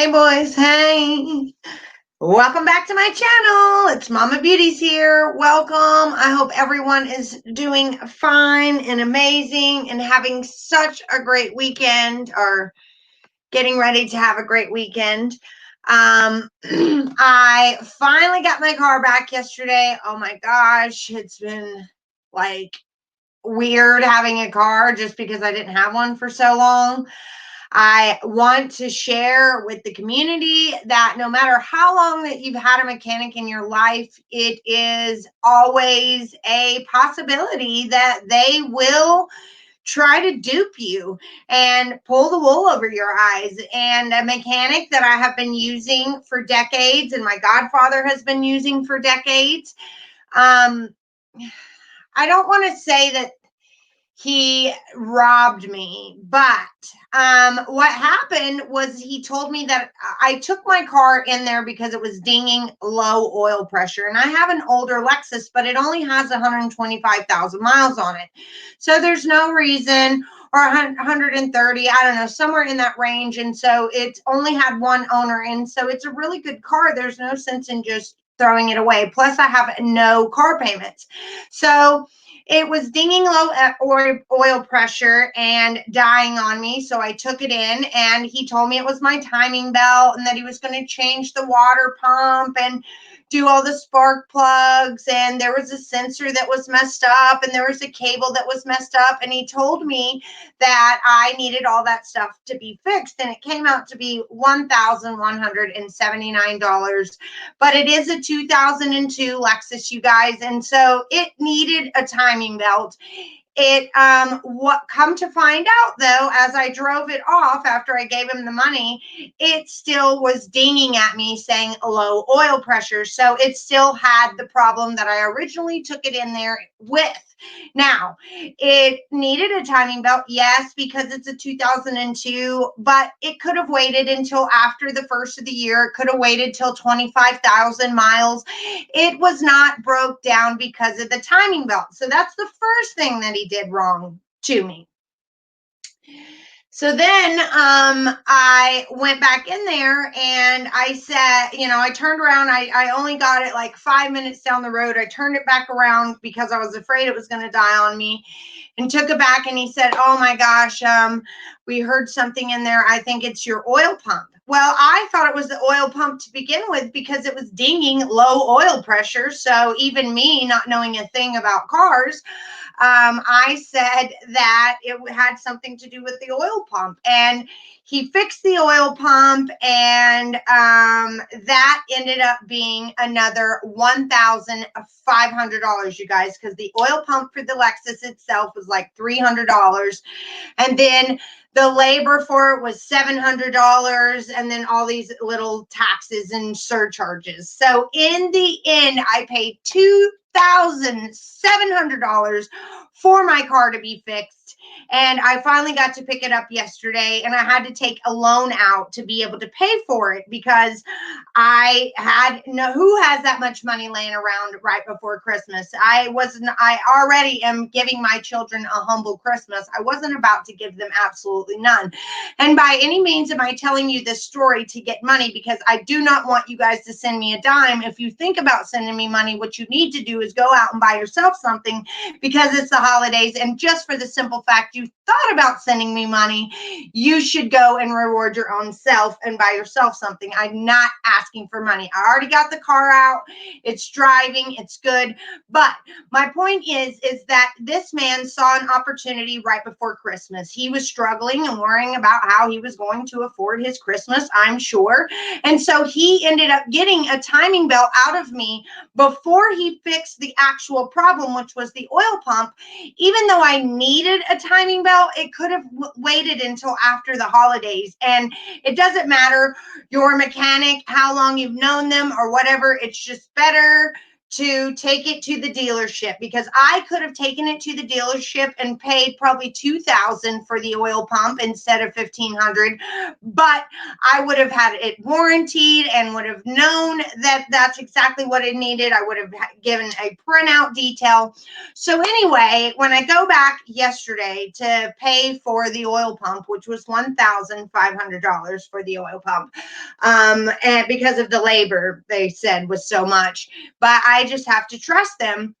Hey boys, hey. Welcome back to my channel. It's Mama Beauties here. Welcome. I hope everyone is doing fine and amazing and having such a great weekend or getting ready to have a great weekend. I finally got my car back yesterday. Oh my gosh, it's been like weird having a car just because I didn't have one for so long. I want to share with the community that no matter how long that you've had a mechanic in your life, it is always a possibility that they will try to dupe you and pull the wool over your eyes. And a mechanic that I have been using for decades and my godfather has been using for decades, I don't want to say that he robbed me, but what happened was he told me that I took my car in there because it was dinging low oil pressure, and I have an older Lexus, but it only has 125,000 miles on it, so there's no reason, or 130, I don't know, somewhere in that range. And so it's only had one owner, and so it's a really good car. There's no sense in just throwing it away. Plus I have no car payments, so it was dinging low oil pressure and dying on me. So I took it in, and he told me it was my timing belt and that he was going to change the water pump and do all the spark plugs. And there was a sensor that was messed up, and there was a cable that was messed up. And he told me that I needed all that stuff to be fixed. And it came out to be $1,179. But it is a 2002 Lexus, you guys. And so it needed a timing belt. It what come to find out though, as I drove it off after I gave him the money, it still was dinging at me saying low oil pressure. So it still had the problem that I originally took it in there with. Now, it needed a timing belt, yes, because it's a 2002, but it could have waited until after the first of the year. It could have waited till 25,000 miles. It was not broke down because of the timing belt. So that's the first thing that he did wrong to me. So then I went back in there and I said, I turned around. I only got it like 5 minutes down the road. I turned it back around because I was afraid it was going to die on me, and took it back. And he said, oh my gosh, we heard something in there. I think it's your oil pump. Well, I thought it was the oil pump to begin with because it was dinging low oil pressure. So even me not knowing a thing about cars, I said that it had something to do with the oil pump, and he fixed the oil pump, and that ended up being another $1,500, you guys, because the oil pump for the Lexus itself was like $300, and then the labor for it was $700, and then all these little taxes and surcharges. So in the end, I paid $2,700 for my car to be fixed. And I finally got to pick it up yesterday, and I had to take a loan out to be able to pay for it because I had who has that much money laying around right before Christmas? I already am giving my children a humble Christmas. I wasn't about to give them absolutely none. And by any means am I telling you this story to get money, because I do not want you guys to send me a dime. If you think about sending me money, what you need to do is go out and buy yourself something, because it's the holidays. And just for the simple fact you thought about sending me money, you should go and reward your own self and buy yourself something. I'm not asking for money. I already got the car out. It's driving. It's good. But my point is that this man saw an opportunity right before Christmas. He was struggling and worrying about how he was going to afford his Christmas, I'm sure. And so he ended up getting a timing belt out of me before he fixed the actual problem, which was the oil pump. Even though I needed a timing belt, it could have waited until after the holidays. And it doesn't matter your mechanic, how long you've known them or whatever. It's just better to take it to the dealership, because I could have taken it to the dealership and paid probably $2,000 for the oil pump instead of $1,500, but I would have had it warranted and would have known that that's exactly what it needed. I would have given a printout detail. So anyway, when I go back yesterday to pay for the oil pump, which was $1,500 for the oil pump, and because of the labor, they said, was so much. But I just have to trust them.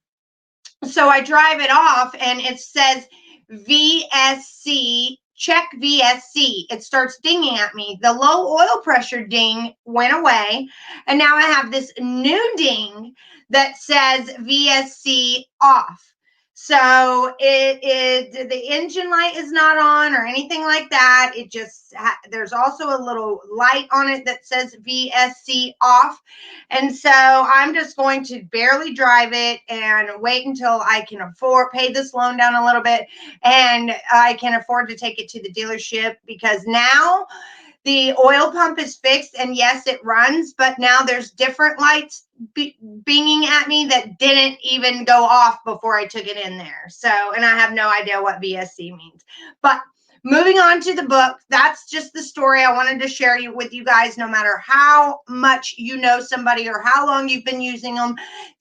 So I drive it off and it says VSC, check VSC. It starts dinging at me. The low oil pressure ding went away. And now I have this new ding that says VSC off. So the engine light is not on or anything like that. It just, there's also a little light on it that says VSC off. And so I'm just going to barely drive it and wait until I can pay this loan down a little bit and I can afford to take it to the dealership, because now the oil pump is fixed and yes, it runs, but now there's different lights binging at me that didn't even go off before I took it in there. So, and I have no idea what VSC means. But moving on to the book, that's just the story I wanted to share with you guys. No matter how much you know somebody or how long you've been using them,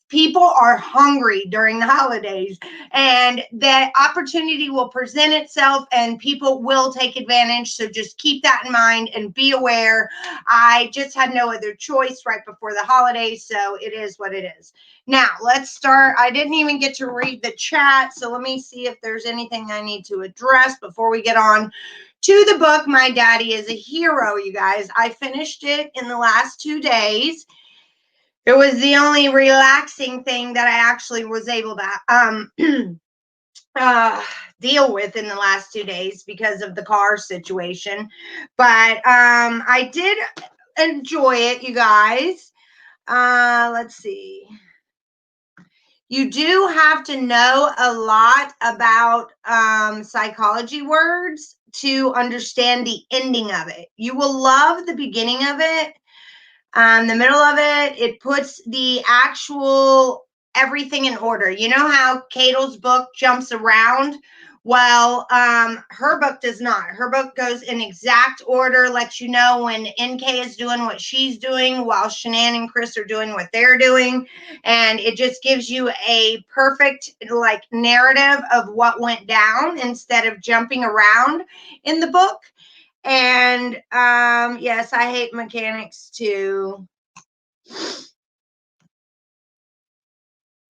people are hungry during the holidays, and that opportunity will present itself and people will take advantage. So just keep that in mind and be aware. I just had no other choice right before the holidays, so it is what it is. Now let's start. I didn't even get to read the chat, so let me see if there's anything I need to address before we get on to the book. My Daddy is a Hero, you guys. I finished it in the last 2 days. It was the only relaxing thing that I actually was able to deal with in the last 2 days because of the car situation. But I did enjoy it, you guys. Let's see. You do have to know a lot about psychology words to understand the ending of it. You will love the beginning of it. The middle of it, it puts the actual everything in order. You know how Cato's book jumps around? Well, her book does not. Her book goes in exact order, lets you know when NK is doing what she's doing while Shanann and Chris are doing what they're doing. And it just gives you a perfect like narrative of what went down instead of jumping around in the book. And yes, I hate mechanics too.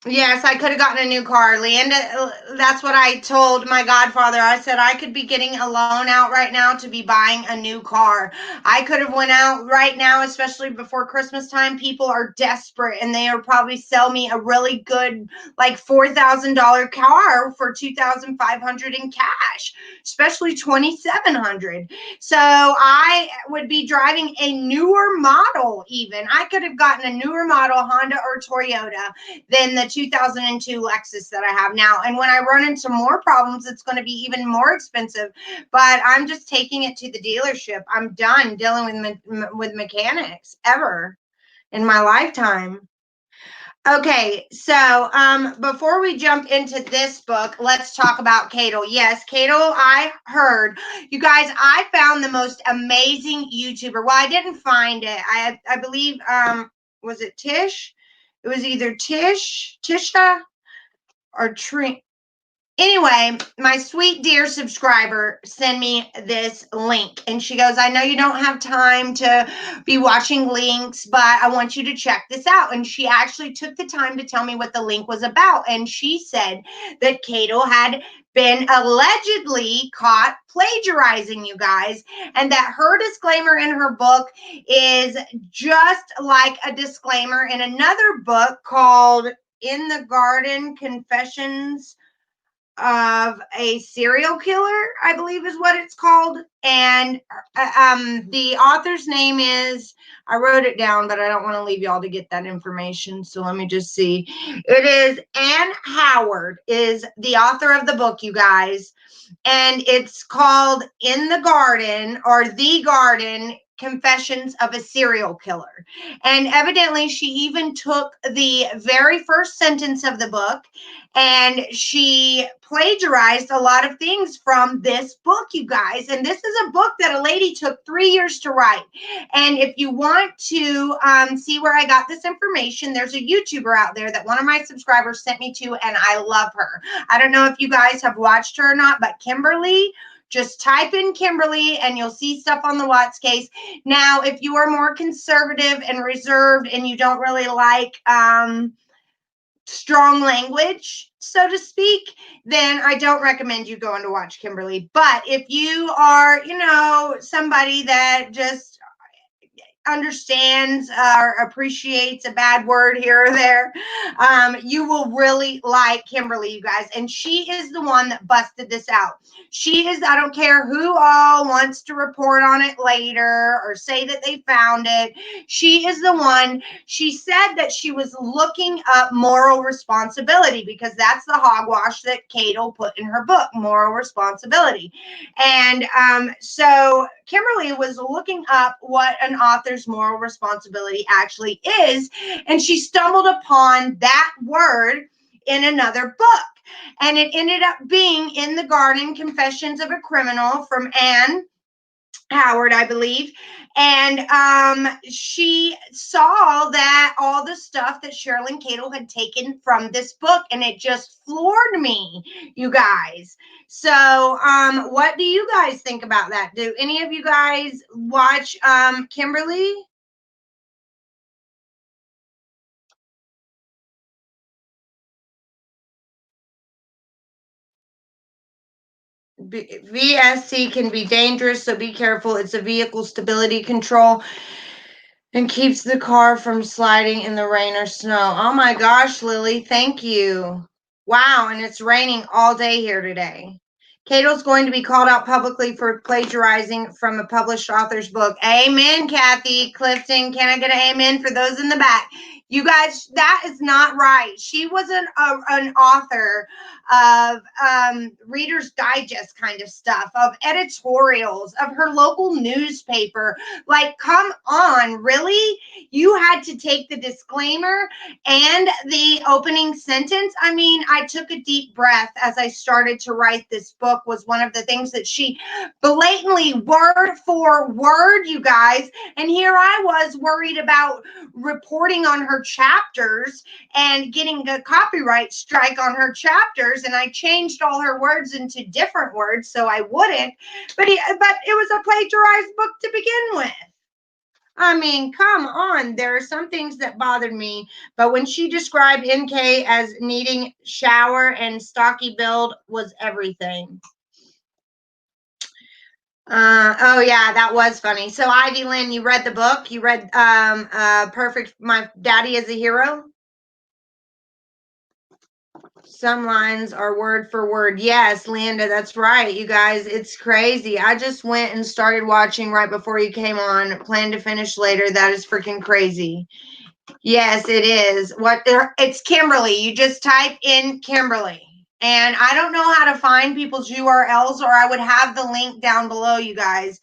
Yes, I could have gotten a new car. Leanda, that's what I told my godfather. I said I could be getting a loan out right now to be buying a new car. I could have went out right now, especially before Christmas time. People are desperate and they are probably sell me a really good, like $4,000 car for $2,500 in cash, especially $2,700. So I would be driving a newer model even. I could have gotten a newer model, Honda or Toyota, than the 2002 Lexus that I have now. And when I run into more problems, it's going to be even more expensive. But I'm just taking it to the dealership. I'm done dealing with mechanics ever in my lifetime. Okay, so before we jump into this book, let's talk about Cato. Yes, Cato, I heard. You guys, I found the most amazing YouTuber. Well, I didn't find it. I believe, was it Tish? It was either Tisha, or Tree. Anyway, my sweet dear subscriber sent me this link and she goes, I know you don't have time to be watching links, but I want you to check this out. And she actually took the time to tell me what the link was about. And she said that Cato had been allegedly caught plagiarizing, you guys, and that her disclaimer in her book is just like a disclaimer in another book called In the Garden Confessions of a Serial Killer, I believe is what it's called. And the author's name is, I wrote it down, but I don't want to leave y'all to get that information. So let me just see. It is Anne Howard is the author of the book, you guys. And it's called In the Garden, or The Garden Confessions of a Serial Killer. And evidently she even took the very first sentence of the book and she plagiarized a lot of things from this book, you guys. And this is a book that a lady took 3 years to write. And if you want to see where I got this information, there's a YouTuber out there that one of my subscribers sent me to, and I love her. I don't know if you guys have watched her or not, but Kimberly, Just type in Kimberly and you'll see stuff on the Watts case. Now, if you are more conservative and reserved and you don't really like strong language, so to speak, then I don't recommend you going to watch Kimberly. But if you are, somebody that just understands or appreciates a bad word here or there, you will really like Kimberly, you guys. And she is the one that busted this out. She is, I don't care who all wants to report on it later or say that they found it. She is the one. She said that she was looking up moral responsibility because that's the hogwash that Cato put in her book, Moral Responsibility. And so Kimberly was looking up what an author's moral responsibility actually is, and she stumbled upon that word in another book. And it ended up being In the Garden, Confessions of a Criminal from Anne Howard, I believe. And she saw that all the stuff that Cherlyn Cato had taken from this book, and it just floored me, you guys. So what do you guys think about that? Do any of you guys watch Kimberly? VSC can be dangerous, so be careful. It's a vehicle stability control and keeps the car from sliding in the rain or snow. Oh my gosh, Lily, thank you. Wow, and it's raining all day here today. Cato's going to be called out publicly for plagiarizing from a published author's book. Amen, Kathy Clifton. Can I get an amen for those in the back? You guys, that is not right. She was an author of Reader's Digest kind of stuff, of editorials, of her local newspaper. Like, come on, really? You had to take the disclaimer and the opening sentence. I mean, I took a deep breath as I started to write this book. Was one of the things that she blatantly, word for word, you guys. And here I was worried about reporting on her chapters and getting a copyright strike on her chapters. And I changed all her words into different words so I wouldn't. But it was a plagiarized book to begin with. I mean, come on. There are some things that bothered me, but when she described NK as needing shower and stocky build was everything. Oh yeah, that was funny. So Ivy Lynn, you read the book? You read Perfect My Daddy is a Hero? Some lines are word for word. Yes, Linda, that's right. You guys, it's crazy. I just went and started watching right before you came on. Plan to finish later. That is freaking crazy. Yes, it is. It's Kimberly. You just type in Kimberly. And I don't know how to find people's URLs, or I would have the link down below, you guys.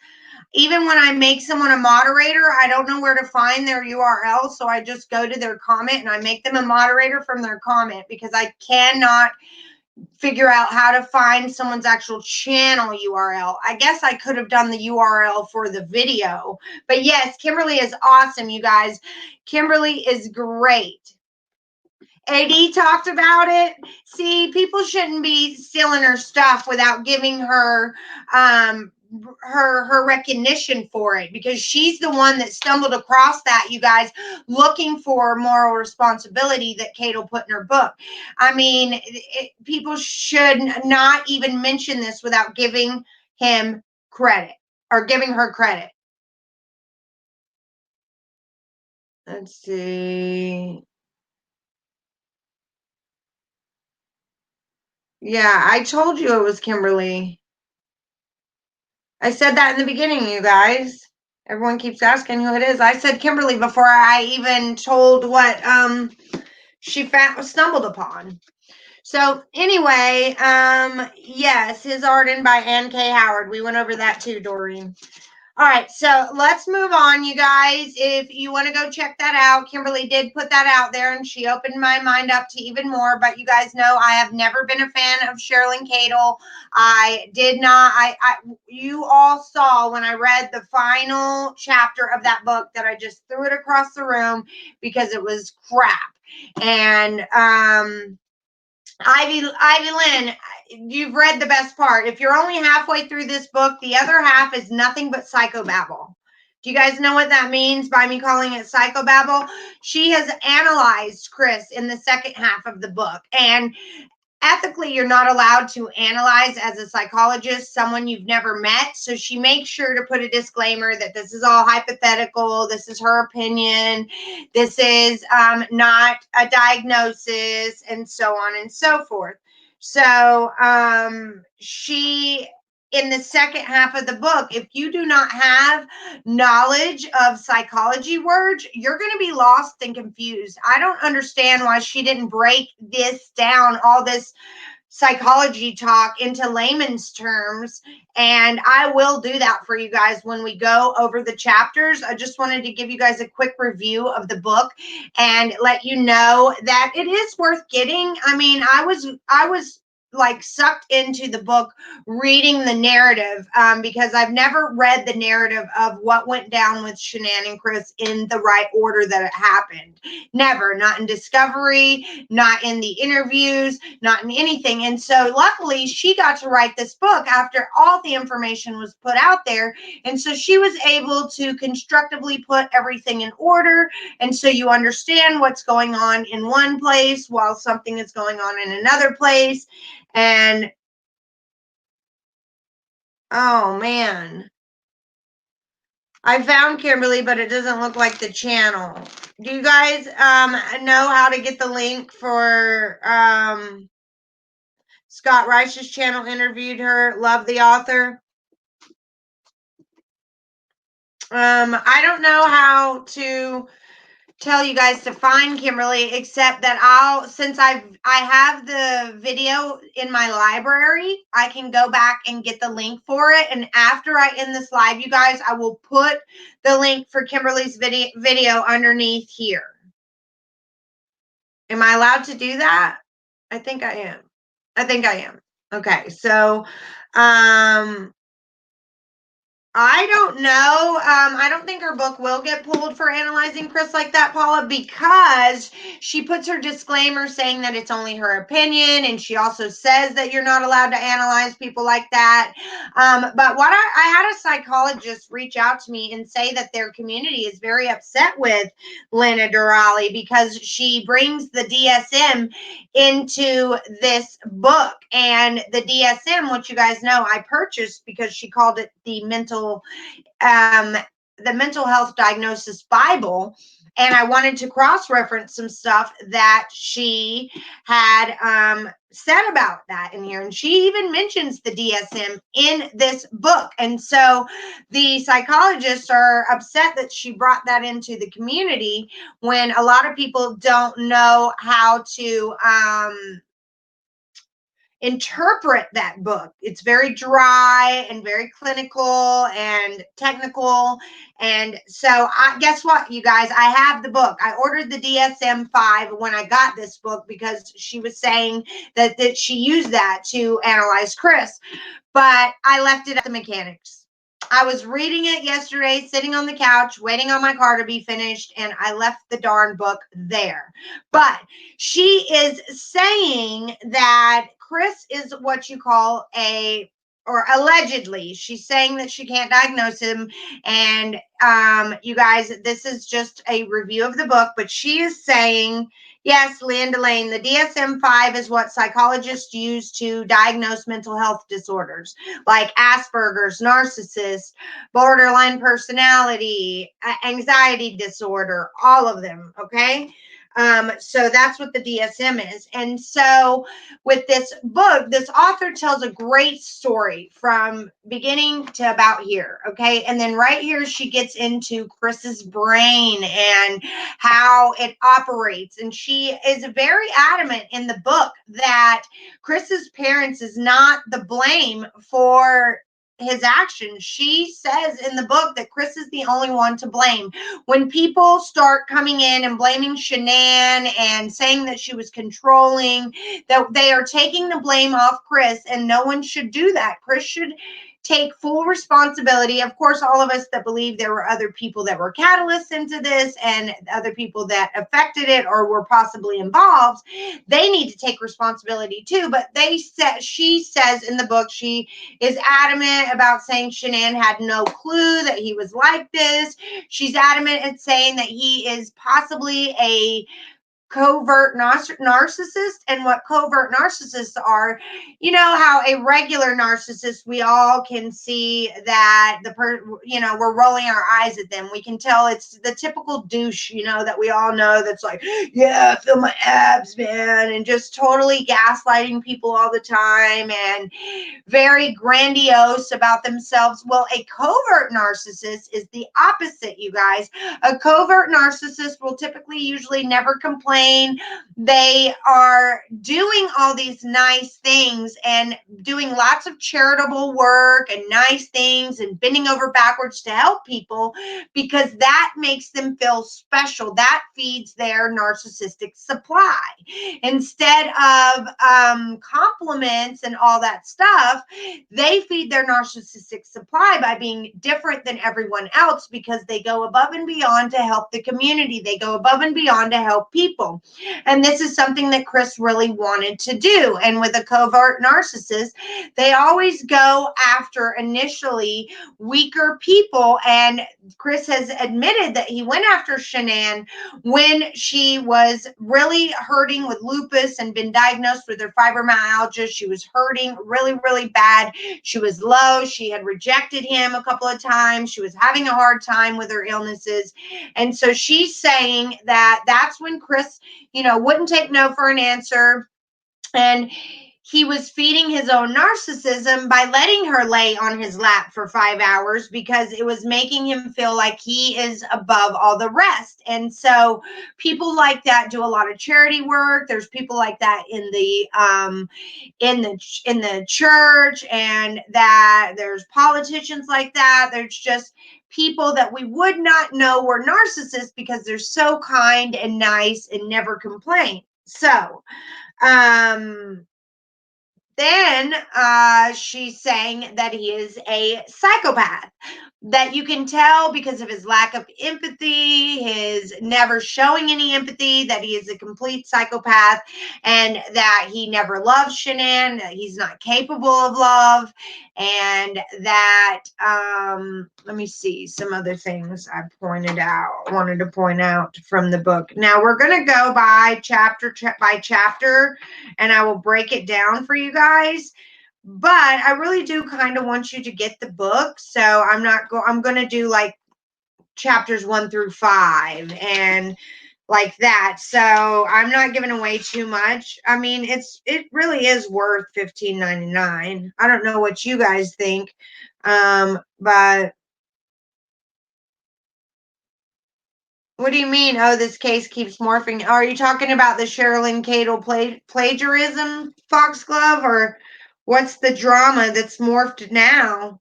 Even when I make someone a moderator, I don't know where to find their URL. So I just go to their comment and I make them a moderator from their comment because I cannot figure out how to find someone's actual channel URL. I guess I could have done the URL for the video. But yes, Kimberly is awesome, you guys. Kimberly is great. AD talked about it. See, people shouldn't be stealing her stuff without giving her her recognition for it, because she's the one that stumbled across that, you guys, looking for moral responsibility that Cato put in her book. I mean, people should not even mention this without giving him credit or giving her credit. Let's see. Yeah, I told you it was Kimberly. I said that in the beginning, you guys. Everyone keeps asking who it is. I said Kimberly before I even told what she stumbled upon. So anyway, yes, His Arden by Anne K. Howard. We went over that too, Doreen. All right, so let's move on, you guys. If you want to go check that out, Kimberly did put that out there, and she opened my mind up to even more. But you guys know I have never been a fan of Cherlyn Cato. I did not. You all saw when I read the final chapter of that book that I just threw it across the room because it was crap. And Ivy Lynn, you've read the best part. If you're only halfway through this book, the other half is nothing but psychobabble. Do you guys know what that means by me calling it psychobabble? She has analyzed Chris in the second half of the book. And ethically, you're not allowed to analyze as a psychologist someone you've never met. So she makes sure to put a disclaimer that this is all hypothetical. This is her opinion. This is not a diagnosis, and so on and so forth. So she, in the second half of the book, if you do not have knowledge of psychology words, you're going to be lost and confused. I don't understand why she didn't break this down, all this psychology talk, into layman's terms. And I will do that for you guys when we go over the chapters. I just wanted to give you guys a quick review of the book and let you know that it is worth getting. I mean, I was like sucked into the book reading the narrative because I've never read the narrative of what went down with Shanann and Chris in the right order that it happened. Never, not in Discovery, not in the interviews, not in anything. And so luckily she got to write this book after all the information was put out there. And so she was able to constructively put everything in order. And so you understand what's going on in one place while something is going on in another place. And oh man, I found Kimberly, but it doesn't look like the channel. Do you guys know how to get the link for Scott Reich's channel? Interviewed her, love the author. I don't know how to tell you guys to find Kimberly, except that since I have the video in my library, I can go back and get the link for it. And after I end this live, you guys, I will put the link for Kimberly's video underneath here. Am I allowed to do that? I think I am. Okay, so I don't know. I don't think her book will get pulled for analyzing Chris like that, Paula, because she puts her disclaimer saying that it's only her opinion. And she also says that you're not allowed to analyze people like that. But what I had a psychologist reach out to me and say that their community is very upset with Lena Derhally because she brings the DSM into this book. And the DSM, which you guys know, I purchased because she called it the mental health diagnosis Bible. And I wanted to cross-reference some stuff that she had said about that in here. And she even mentions the DSM in this book. And so the psychologists are upset that she brought that into the community when a lot of people don't know how to interpret that book. It's very dry and very clinical and technical. And so guess what, you guys? I have the book. I ordered the DSM-5 when I got this book because she was saying that she used that to analyze Chris. But I left it at the mechanics. I was reading it yesterday, sitting on the couch, waiting on my car to be finished, and I left the darn book there. But she is saying that Chris is what you call or allegedly, she's saying that she can't diagnose him. And you guys, this is just a review of the book, but she is saying, yes, Linda Lane, the DSM-5 is what psychologists use to diagnose mental health disorders like Asperger's, narcissist, borderline personality, anxiety disorder, all of them, okay? So that's what the DSM is. And so with this book, this author tells a great story from beginning to about here, okay? And then right here, she gets into Chris's brain and how it operates. And she is very adamant in the book that Chris's parents is not the blame for his actions. She says in the book that Chris is the only one to blame. When people start coming in and blaming Shanann and saying that she was controlling, that they are taking the blame off Chris, and no one should do that. Chris should take full responsibility. Of course, all of us that believe there were other people that were catalysts into this and other people that affected it or were possibly involved, they need to take responsibility too. But she says in the book, she is adamant about saying Shanann had no clue that he was like this. She's adamant in saying that he is possibly a covert narcissist. And what covert narcissists are, you know how a regular narcissist, we all can see that we're rolling our eyes at them. We can tell it's the typical douche, that we all know, that's like, yeah, feel my abs, man, and just totally gaslighting people all the time and very grandiose about themselves. Well, a covert narcissist is the opposite, you guys. A covert narcissist will typically usually never complain. They are doing all these nice things and doing lots of charitable work and nice things and bending over backwards to help people because that makes them feel special. That feeds their narcissistic supply. Instead of compliments and all that stuff, they feed their narcissistic supply by being different than everyone else because they go above and beyond to help the community. They go above and beyond to help people. And this is something that Chris really wanted to do. And with a covert narcissist, they always go after initially weaker people. And Chris has admitted that he went after Shanann when she was really hurting with lupus and been diagnosed with her fibromyalgia. She was hurting really, really bad. She was low. She had rejected him a couple of times. She was having a hard time with her illnesses. And so she's saying that that's when Chris, wouldn't take no for an answer. And he was feeding his own narcissism by letting her lay on his lap for 5 hours because it was making him feel like he is above all the rest. And so people like that do a lot of charity work. There's people like that in the church, and that there's politicians like that. There's just people that we would not know were narcissists because they're so kind and nice and never complain. So, then she's saying that he is a psychopath, that you can tell because of his lack of empathy, his never showing any empathy, that he is a complete psychopath, and that he never loved Shanann, that he's not capable of love, and that, let me see, some other things I wanted to point out from the book. Now we're going to go by chapter by chapter, and I will break it down for you guys. But I really do kind of want you to get the book. So I'm going to do like chapters 1 through 5 and like that. So I'm not giving away too much. I mean, it really is worth $15.99. I don't know what you guys think. But what do you mean? Oh, this case keeps morphing. Are you talking about the Cherlyn Cadle plagiarism foxglove, or what's the drama that's morphed now?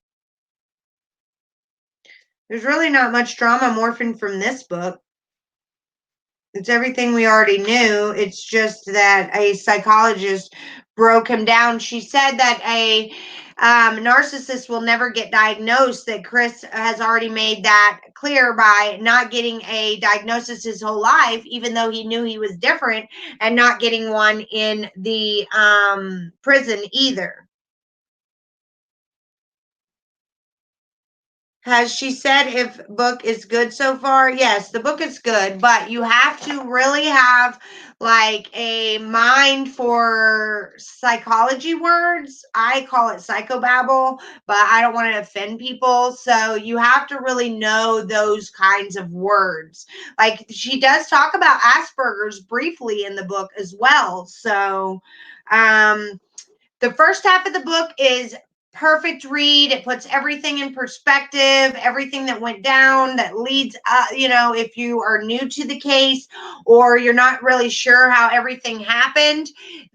There's really not much drama morphing from this book. It's everything we already knew. It's just that a psychologist broke him down. She said that a narcissist will never get diagnosed, that Chris has already made that clear by not getting a diagnosis his whole life, even though he knew he was different, and not getting one in the prison either. Has she said if book is good so far? Yes, the book is good, but you have to really have like a mind for psychology words. I call it psychobabble, but I don't want to offend people. So you have to really know those kinds of words. Like she does talk about Asperger's briefly in the book as well. So the first half of the book is perfect read. It puts everything in perspective, everything that went down, that leads if you are new to the case or you're not really sure how everything happened,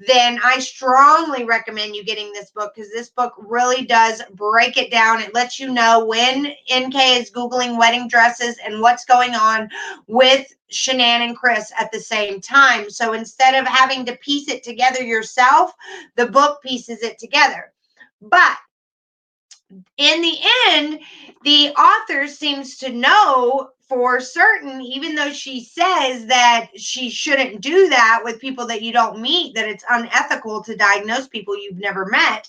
then I strongly recommend you getting this book, because this book really does break it down. It lets you know when NK is Googling wedding dresses and what's going on with Shanann and Chris at the same time. So instead of having to piece it together yourself, the book pieces it together. But in the end, the author seems to know for certain, even though she says that she shouldn't do that with people that you don't meet, that it's unethical to diagnose people you've never met.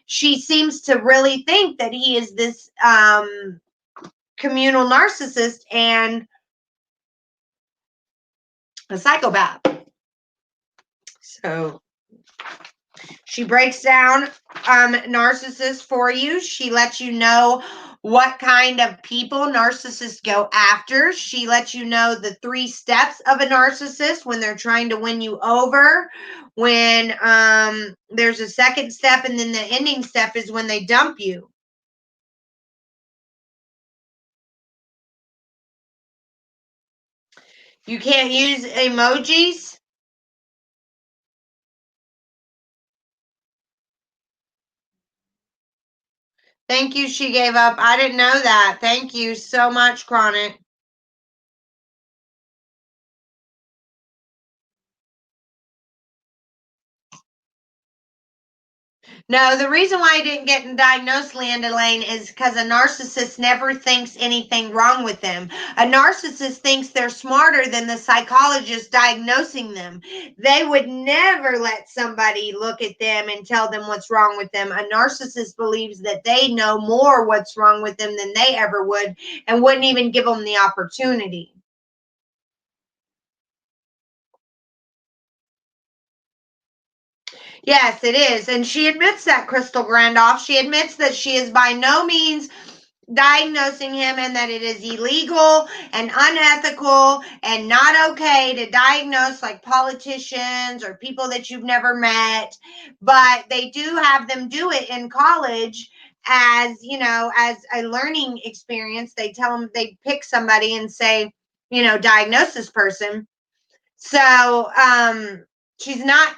She seems to really think that he is this communal narcissist and a psychopath. So she breaks down narcissists for you. She lets you know what kind of people narcissists go after. She lets you know the 3 steps of a narcissist when they're trying to win you over. When there's a second step, and then the ending step is when they dump you. You can't use emojis. Thank you, she gave up. I didn't know that. Thank you so much, Chronic. No, the reason why I didn't get diagnosed, Land Lane, is because a narcissist never thinks anything wrong with them. A narcissist thinks they're smarter than the psychologist diagnosing them. They would never let somebody look at them and tell them what's wrong with them. A narcissist believes that they know more what's wrong with them than they ever would, and wouldn't even give them the opportunity. Yes, it is. And she admits that, Crystal Grandoff. She admits that she is by no means diagnosing him, and that it is illegal and unethical and not okay to diagnose like politicians or people that you've never met. But they do have them do it in college as, you know, as a learning experience. They tell them, they pick somebody and say, you know, diagnose this person. So she's not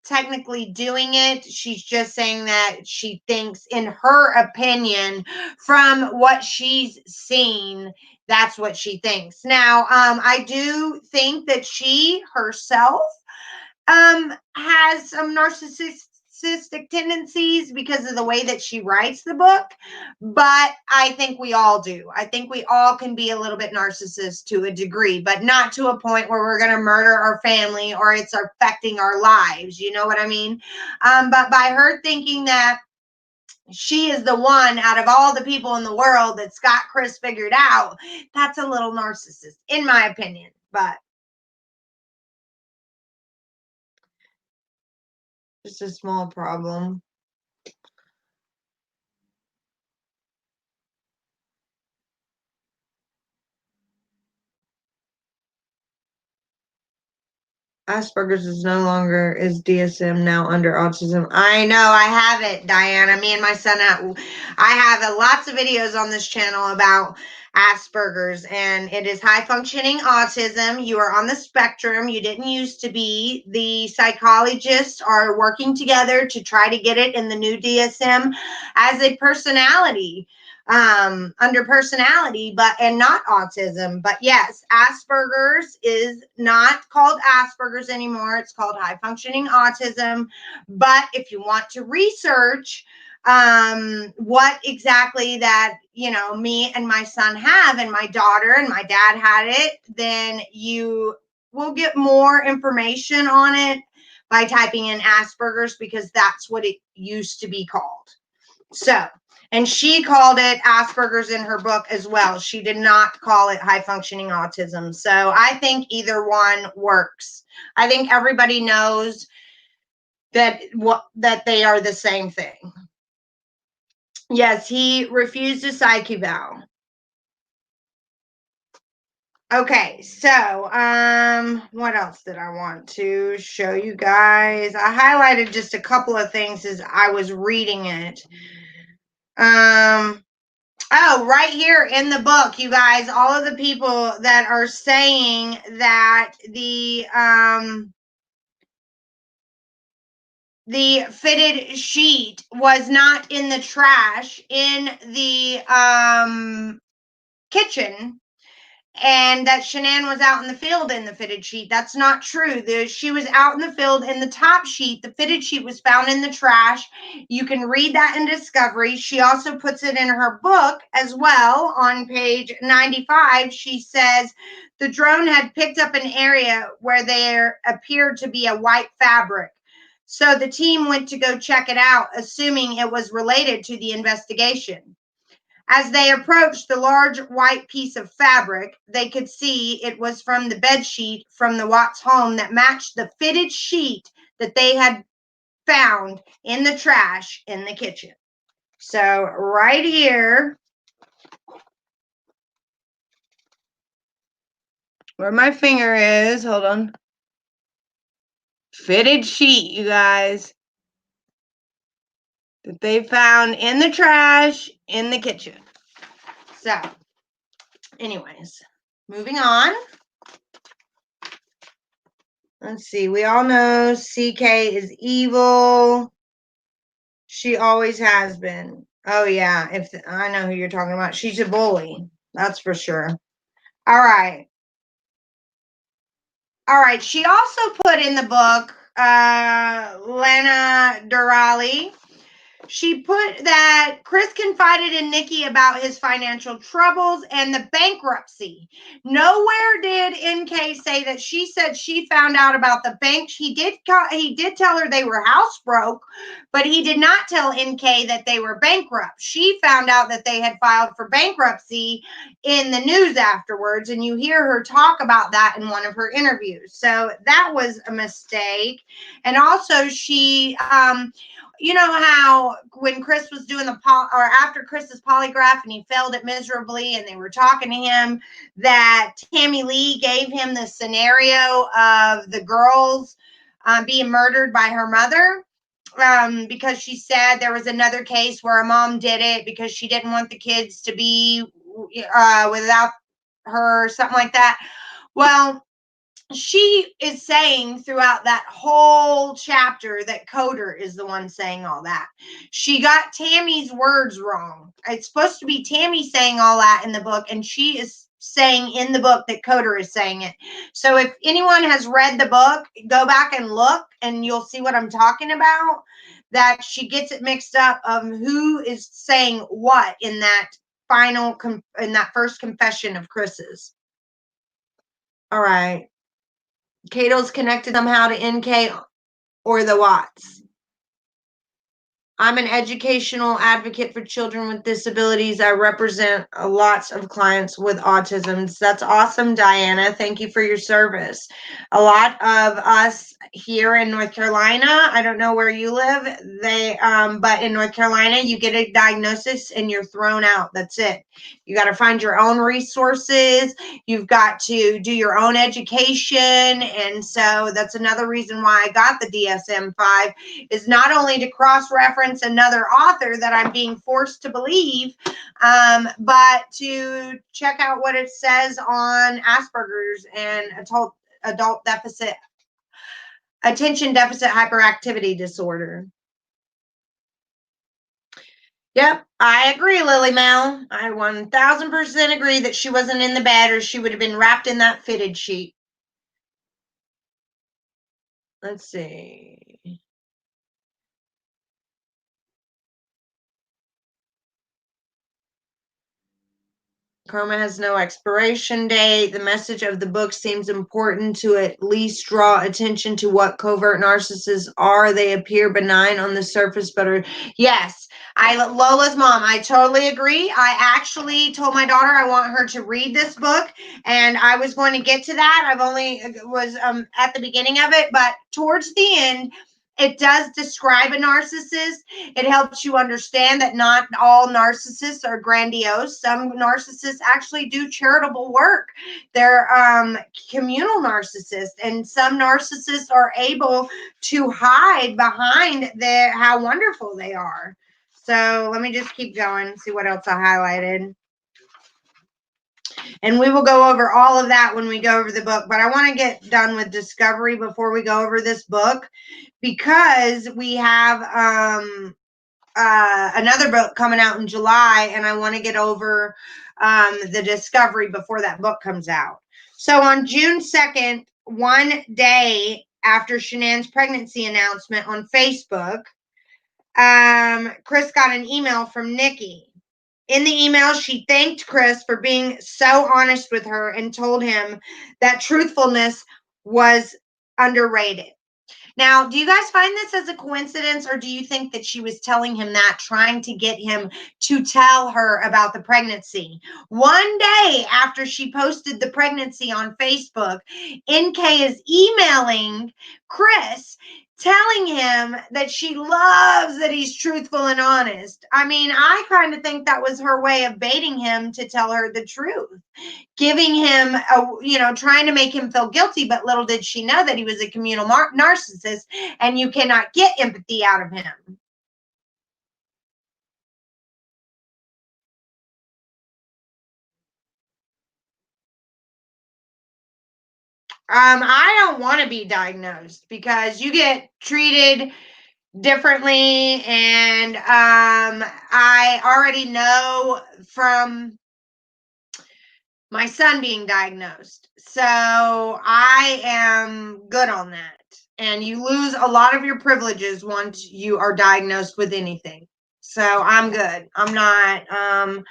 technically doing it. She's just saying that she thinks, in her opinion, from what she's seen, that's what she thinks. Now, I do think that she herself has some narcissistic tendencies because of the way that she writes the book, but I think we all do. I think we all can be a little bit narcissist to a degree, but not to a point where we're going to murder our family or it's affecting our lives. You know what I mean? But by her thinking that she is the one out of all the people in the world that's got Chris figured out, that's a little narcissist, in my opinion. But just a small problem. Asperger's is no longer is DSM now under autism. I know, I have it, Diana. Me and my son, I have lots of videos on this channel about Asperger's, and it is high functioning autism. You are on the spectrum. You didn't used to be. The psychologists are working together to try to get it in the new DSM as a personality, under personality, but and not autism. But yes, Asperger's is not called Asperger's anymore. It's called high functioning autism. But if you want to research what exactly that, you know, me and my son have, and my daughter and my dad had it, then you will get more information on it by typing in Asperger's, because that's what it used to be called. So, and she called it Asperger's in her book as well. She did not call it high functioning autism. So I think either one works. I think everybody knows that that they are the same thing. Yes, he refused a psych eval. Okay, so what else did I want to show you guys? I highlighted just a couple of things as I was reading it. Oh, right here in the book, you guys, all of the people that are saying that the fitted sheet was not in the trash in the kitchen, and that Shanann was out in the field in the fitted sheet. That's not true. She was out in the field in the top sheet. The fitted sheet was found in the trash. You can read that in Discovery. She also puts it in her book as well on page 95. She says the drone had picked up an area where there appeared to be a white fabric. So the team went to go check it out, assuming it was related to the investigation. As they approached the large white piece of fabric, they could see it was from the bed sheet from the Watts home that matched the fitted sheet that they had found in the trash in the kitchen. So right here, where my finger is, hold on. Fitted sheet, you guys, that they found in the trash in the kitchen. So, anyways, moving on. Let's see. We all know CK is evil. She always has been. Oh, yeah. I know who you're talking about. She's a bully. That's for sure. All right. All right. She also put in the book, Lena Derhally. She put that Chris confided in Nikki about his financial troubles and the bankruptcy. Nowhere did NK say that she said she found out about the bank. He did tell her they were house broke, but he did not tell NK that they were bankrupt. She found out that they had filed for bankruptcy in the news afterwards, and you hear her talk about that in one of her interviews. So that was a mistake. And also she you know how when Chris was doing after Chris's polygraph and he failed it miserably and they were talking to him, that Tammy Lee gave him the scenario of the girls being murdered by her mother, because she said there was another case where a mom did it because she didn't want the kids to be without her, something like that. Well, she is saying throughout that whole chapter that Coder is the one saying all that. She got Tammy's words wrong. It's supposed to be Tammy saying all that in the book, and she is saying in the book that Coder is saying it. So if anyone has read the book, go back and look, and you'll see what I'm talking about. That she gets it mixed up of who is saying what in that in that first confession of Chris's. All right. Cato's connected somehow to NK or the Watts. I'm an educational advocate for children with disabilities. I represent lots of clients with autism. That's awesome, Diana. Thank you for your service. A lot of us here in North Carolina, I don't know where you live, but in North Carolina, you get a diagnosis and you're thrown out. That's it. You got to find your own resources. You've got to do your own education. And so that's another reason why I got the DSM-5, is not only to cross-reference another author that I'm being forced to believe, but to check out what it says on Asperger's and adult attention deficit hyperactivity disorder. Yep, I agree, Lily Mel. I 1000% agree that she wasn't in the bed, or she would have been wrapped in that fitted sheet. Let's see. Karma has no expiration date. The message of the book seems important to at least draw attention to what covert narcissists are. They appear benign on the surface, but are, yes. Lola's mom, I totally agree. I actually told my daughter I want her to read this book, and I was going to get to that. I've only was at the beginning of it, but towards the end, it does describe a narcissist. It helps you understand that not all narcissists are grandiose. Some narcissists actually do charitable work. They're communal narcissists, and some narcissists are able to hide behind how wonderful they are. So let me just keep going, see what else I highlighted. And we will go over all of that when we go over the book. But I want to get done with Discovery before we go over this book, because we have another book coming out in July, and I want to get over the discovery before that book comes out. So on June 2nd, one day after Shanann's pregnancy announcement on Facebook, Chris got an email from Nikki. In the email, she thanked Chris for being so honest with her and told him that truthfulness was underrated. Now, do you guys find this as a coincidence, or do you think that she was telling him that, trying to get him to tell her about the pregnancy? One day after she posted the pregnancy on Facebook, NK is emailing Chris, telling him that she loves that he's truthful and honest. I mean, I kind of think that was her way of baiting him to tell her the truth, giving him trying to make him feel guilty. But little did she know that he was a communal narcissist, and you cannot get empathy out of him. I don't want to be diagnosed, because you get treated differently, and I already know from my son being diagnosed. So I am good on that. And you lose a lot of your privileges once you are diagnosed with anything. So I'm good. I'm not,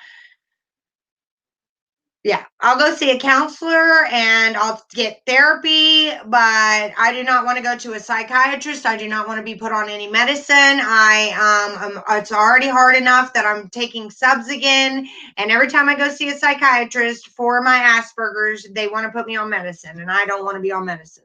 yeah, I'll go see a counselor and I'll get therapy, but I do not want to go to a psychiatrist. I do not want to be put on any medicine. It's already hard enough that I'm taking subs again. And every time I go see a psychiatrist for my Asperger's, they want to put me on medicine, and I don't want to be on medicine.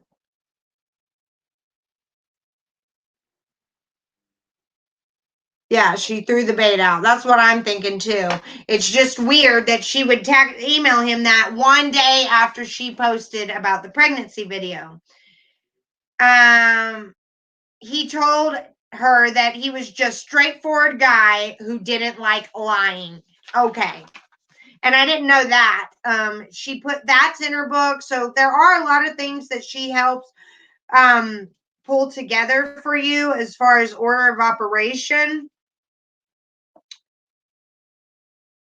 Yeah, she threw the bait out. That's what I'm thinking too. It's just weird that she would email him that one day after she posted about the pregnancy video. He told her that he was just straightforward guy who didn't like lying. Okay. And I didn't know that. She put that's in her book. So there are a lot of things that she helps pull together for you as far as order of operation.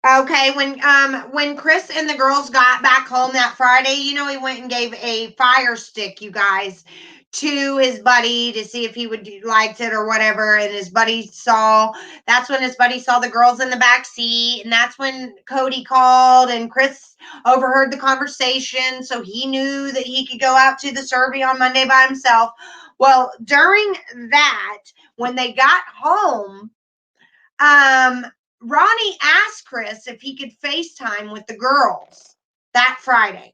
Okay, when Chris and the girls got back home that Friday, he went and gave a fire stick, you guys, to his buddy to see if he would liked it or whatever. And that's when his buddy saw the girls in the back seat, and that's when Cody called, and Chris overheard the conversation, so he knew that he could go out to the Survey on Monday by himself. Well, during that, when they got home, Ronnie asked Chris if he could FaceTime with the girls that Friday.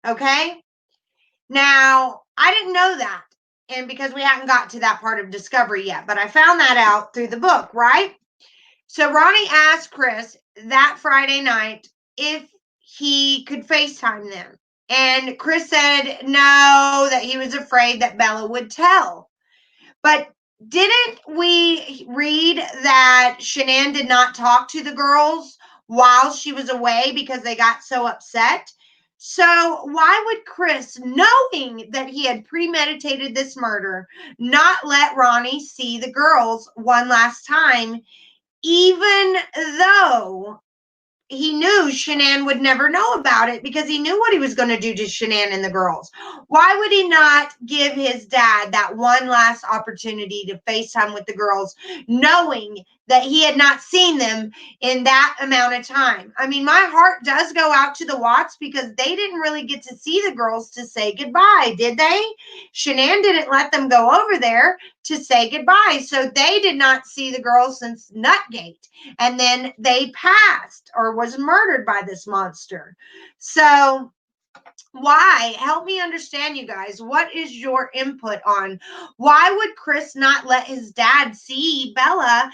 Okay. Now, I didn't know that. And because we hadn't got to that part of discovery yet, but I found that out through the book, right? So Ronnie asked Chris that Friday night if he could FaceTime them. And Chris said no, that he was afraid that Bella would tell. But didn't we read that Shanann did not talk to the girls while she was away because they got so upset? So why would Chris, knowing that he had premeditated this murder, not let Ronnie see the girls one last time, even though he knew Shanann would never know about it, because he knew what he was going to do to Shanann and the girls? Why would he not give his dad that one last opportunity to FaceTime with the girls, knowing that he had not seen them in that amount of time? I mean, my heart does go out to the Watts, because they didn't really get to see the girls to say goodbye, did they? Shanann didn't let them go over there to say goodbye. So they did not see the girls since Nutgate. And then they passed or was murdered by this monster. So why? Help me understand, you guys. What is your input on why would Chris not let his dad see Bella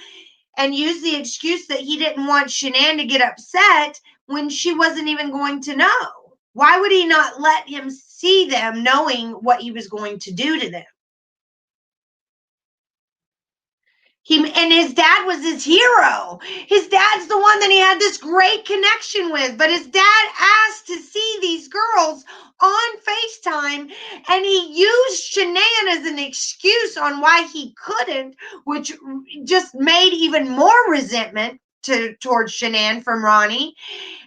and use the excuse that he didn't want Shanann to get upset when she wasn't even going to know? Why would he not let him see them, knowing what he was going to do to them? And his dad was his hero. His dad's the one that he had this great connection with. But his dad asked to see these girls on FaceTime, and he used Shanann as an excuse on why he couldn't, which just made even more resentment towards Shanann from Ronnie,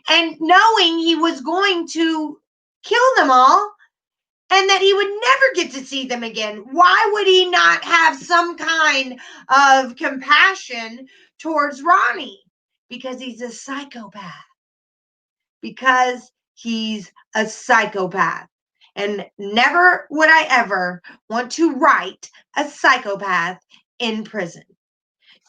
and knowing he was going to kill them all and that he would never get to see them again. Why would he not have some kind of compassion towards Ronnie? Because he's a psychopath. Because he's a psychopath. And never would I ever want to write a psychopath in prison.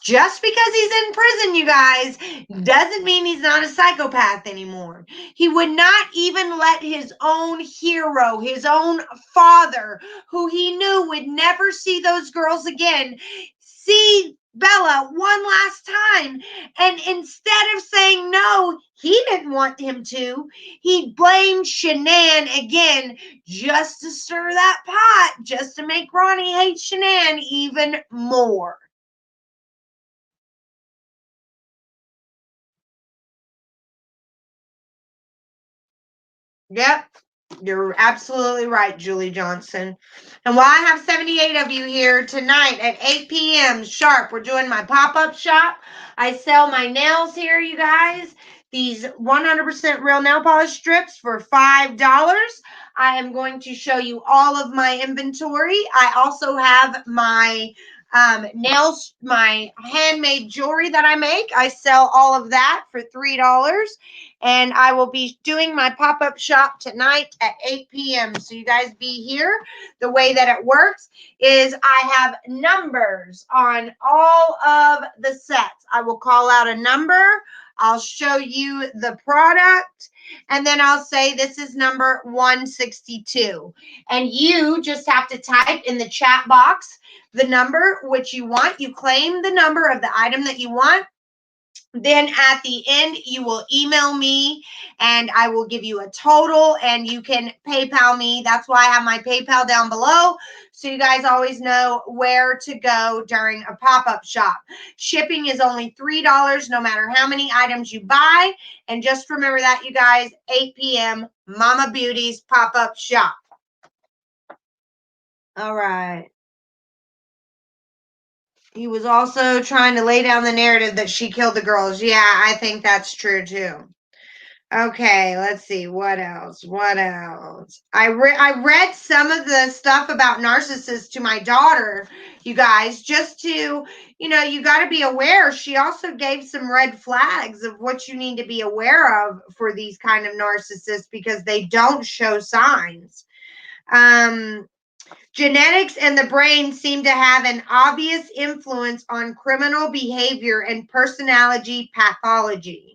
Just because he's in prison, you guys, doesn't mean he's not a psychopath anymore. He would not even let his own hero, his own father, who he knew would never see those girls again, see Bella one last time. And instead of saying no, he didn't want him to, he blamed Shanann again just to stir that pot, just to make Ronnie hate Shanann even more. Yep, you're absolutely right, Julie Johnson. And while I have 78 of you here tonight at 8 p.m. sharp, we're doing my pop-up shop. I sell my nails here, you guys. These 100% real nail polish strips for $5. I am going to show you all of my inventory. I also have my nails, my handmade jewelry that I make. I sell all of that for $3. And I will be doing my pop-up shop tonight at 8 p.m. So you guys be here. The way that it works is I have numbers on all of the sets. I will call out a number. I'll show you the product. And then I'll say this is number 162. And you just have to type in the chat box the number which you want. You claim the number of the item that you want. Then at the end, you will email me and I will give you a total and you can PayPal me. That's why I have my PayPal down below. So you guys always know where to go during a pop-up shop. Shipping is only $3 no matter how many items you buy. And just remember that, you guys, 8 p.m. Mama Beauty's pop-up shop. All right. He was also trying to lay down the narrative that she killed the girls. Yeah, I think that's true too. Okay, let's see. What else? What else? I read some of the stuff about narcissists to my daughter, you guys, just to, you got to be aware. She also gave some red flags of what you need to be aware of for these kind of narcissists because they don't show signs. Genetics and the brain seem to have an obvious influence on criminal behavior and personality pathology.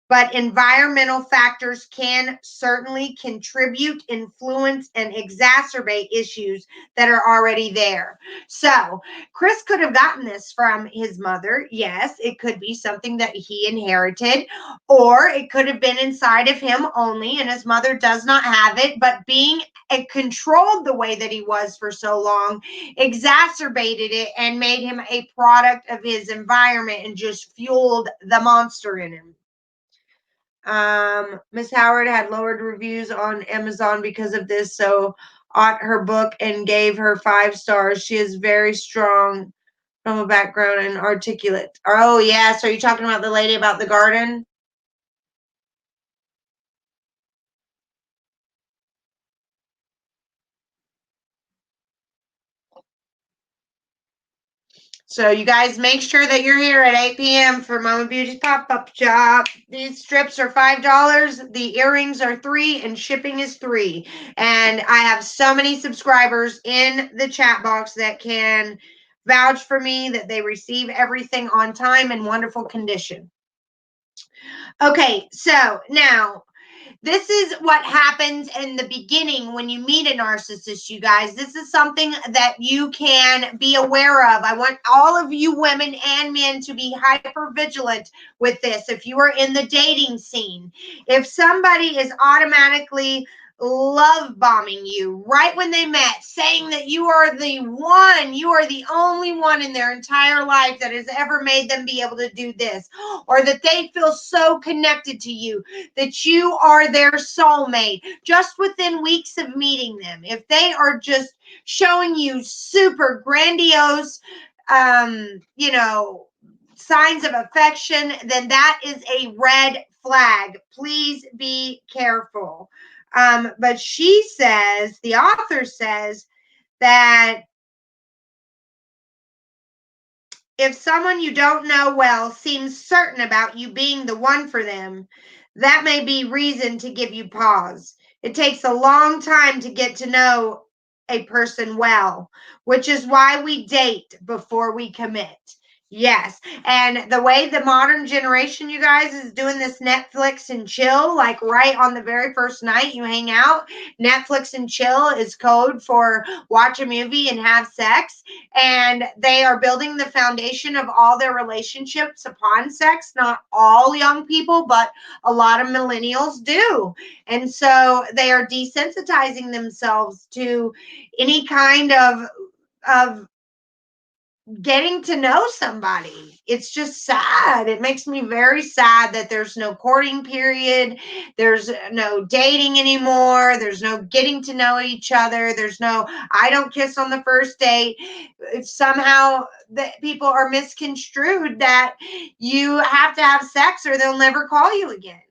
But environmental factors can certainly contribute, influence, and exacerbate issues that are already there. So, Chris could have gotten this from his mother. Yes, it could be something that he inherited, or it could have been inside of him only, and his mother does not have it. But being controlled the way that he was for so long exacerbated it and made him a product of his environment and just fueled the monster in him. Miss Howard had lowered reviews on Amazon because of this, so bought her book and gave her 5 stars. She is very strong from a background and articulate. Oh, yes. Are you talking about the lady about the garden? So you guys make sure that you're here at 8 p.m. for Mama Beauty's pop-up shop. These strips are $5. The earrings are $3 and shipping is $3. And I have so many subscribers in the chat box that can vouch for me that they receive everything on time in wonderful condition. Okay, so now this is what happens in the beginning when you meet a narcissist, you guys. This is something that you can be aware of. I want all of you women and men to be hyper vigilant with this. If you are in the dating scene, if somebody is automatically love bombing you right when they met, saying that you are the one, you are the only one in their entire life that has ever made them be able to do this, or that they feel so connected to you that you are their soulmate just within weeks of meeting them. If they are just showing you super grandiose, signs of affection, then that is a red flag. Please be careful. But she says, the author says, that if someone you don't know well seems certain about you being the one for them, that may be reason to give you pause. It takes a long time to get to know a person well, which is why we date before we commit. Yes. And the way the modern generation, you guys, is doing this Netflix and chill, like right on the very first night you hang out, Netflix and chill is code for watch a movie and have sex. And they are building the foundation of all their relationships upon sex. Not all young people, but a lot of millennials do. And so they are desensitizing themselves to any kind of getting to know somebody. It's just sad. It makes me very sad that there's no courting period. There's no dating anymore. There's no getting to know each other. There's no, I don't kiss on the first date. Somehow that people are misconstrued that you have to have sex or they'll never call you again.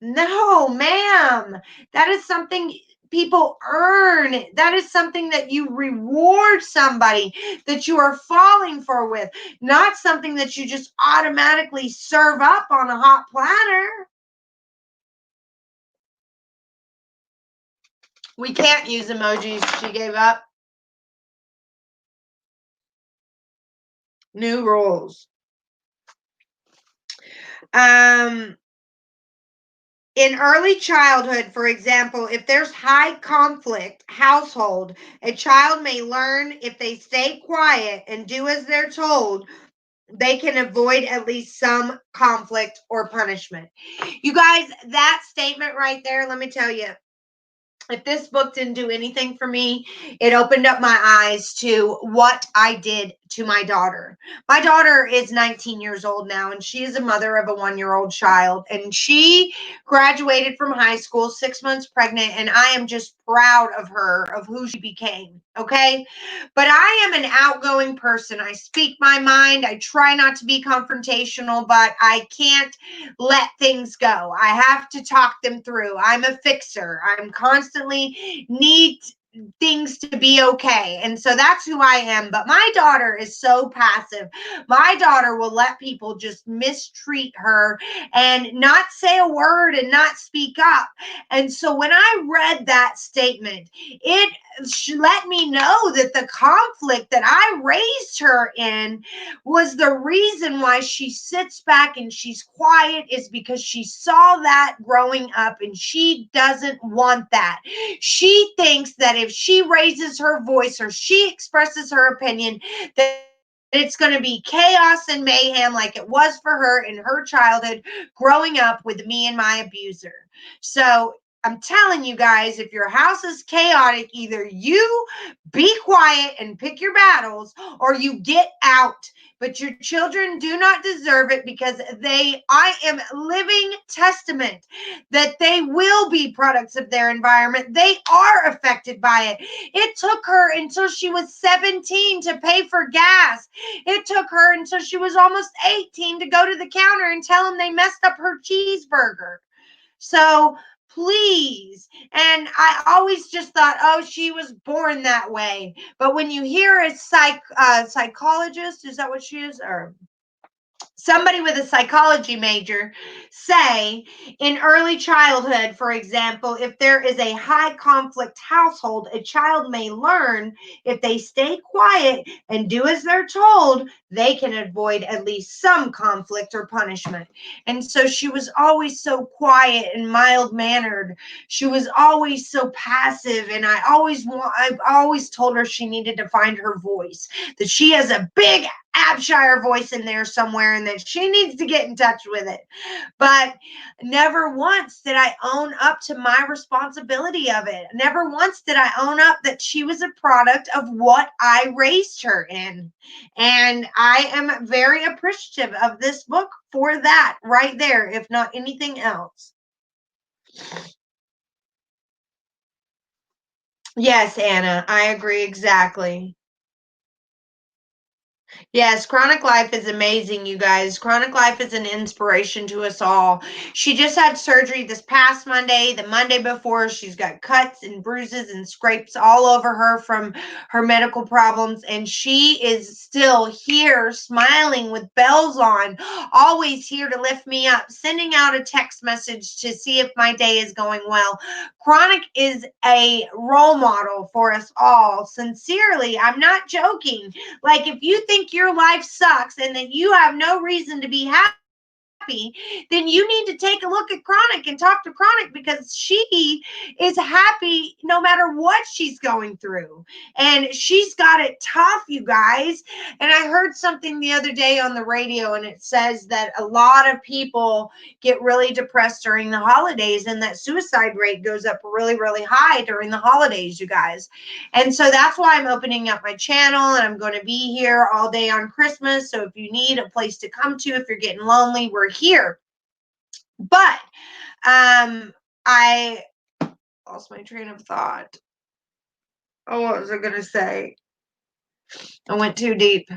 No, ma'am. That is something people earn. That is something that you reward somebody that you are falling for with, not something that you just automatically serve up on a hot platter. We can't use emojis. She gave up. New rules. In early childhood, for example, if there's high conflict household, a child may learn if they stay quiet and do as they're told, they can avoid at least some conflict or punishment. You guys, that statement right there, let me tell you, if this book didn't do anything for me, it opened up my eyes to what I did to my daughter. My daughter is 19 years old now, and she is a mother of a 1-year-old child. And she graduated from high school 6 months pregnant, and I am just proud of her, of who she became. Okay. But I am an outgoing person. I speak my mind. I try not to be confrontational, but I can't let things go. I have to talk them through. I'm a fixer. I'm constantly need things to be okay. And so that's who I am. But my daughter is so passive. My daughter will let people just mistreat her and not say a word and not speak up. And so when I read that statement, it let me know that the conflict that I raised her in was the reason why she sits back and she's quiet, is because she saw that growing up and she doesn't want that. She thinks that if she raises her voice or she expresses her opinion, that it's going to be chaos and mayhem like it was for her in her childhood growing up with me and my abuser. So I'm telling you guys, if your house is chaotic, either you be quiet and pick your battles or you get out. But your children do not deserve it, because I am living testament that they will be products of their environment. They are affected by it. It took her until she was 17 to pay for gas. It took her until she was almost 18 to go to the counter and tell them they messed up her cheeseburger. So please. And I always just thought, oh, she was born that way. But when you hear a psychologist, is that what she is? Or somebody with a psychology major say, in early childhood, for example, if there is a high conflict household, a child may learn if they stay quiet and do as they're told, they can avoid at least some conflict or punishment. And so she was always so quiet and mild mannered. She was always so passive. And I've always told her she needed to find her voice, that she has a big Abshire voice in there somewhere and that she needs to get in touch with it. But never once did I own up to my responsibility of it. Never once did I own up that she was a product of what I raised her in. And I am very appreciative of this book for that right there, if not anything else. Yes, Anna, I agree exactly. Yes, Chronic Life is amazing, you guys. Chronic Life is an inspiration to us all. She just had surgery this past Monday. The Monday before, she's got cuts and bruises and scrapes all over her from her medical problems. And she is still here, smiling with bells on, always here to lift me up, sending out a text message to see if my day is going well. Chronic is a role model for us all. Sincerely, I'm not joking. Like, if you think your life sucks and that you have no reason to be happy, then you need to take a look at Chronic and talk to Chronic, because she is happy no matter what she's going through. And she's got it tough, you guys. And I heard something the other day on the radio, and it says that a lot of people get really depressed during the holidays, and that suicide rate goes up really, really high during the holidays, you guys. And so that's why I'm opening up my channel, and I'm going to be here all day on Christmas. So if you need a place to come to, if you're getting lonely, we're here. But I lost my train of thought. Oh, what was I going to say? I went too deep.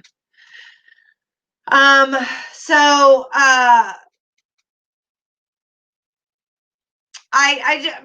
Um, so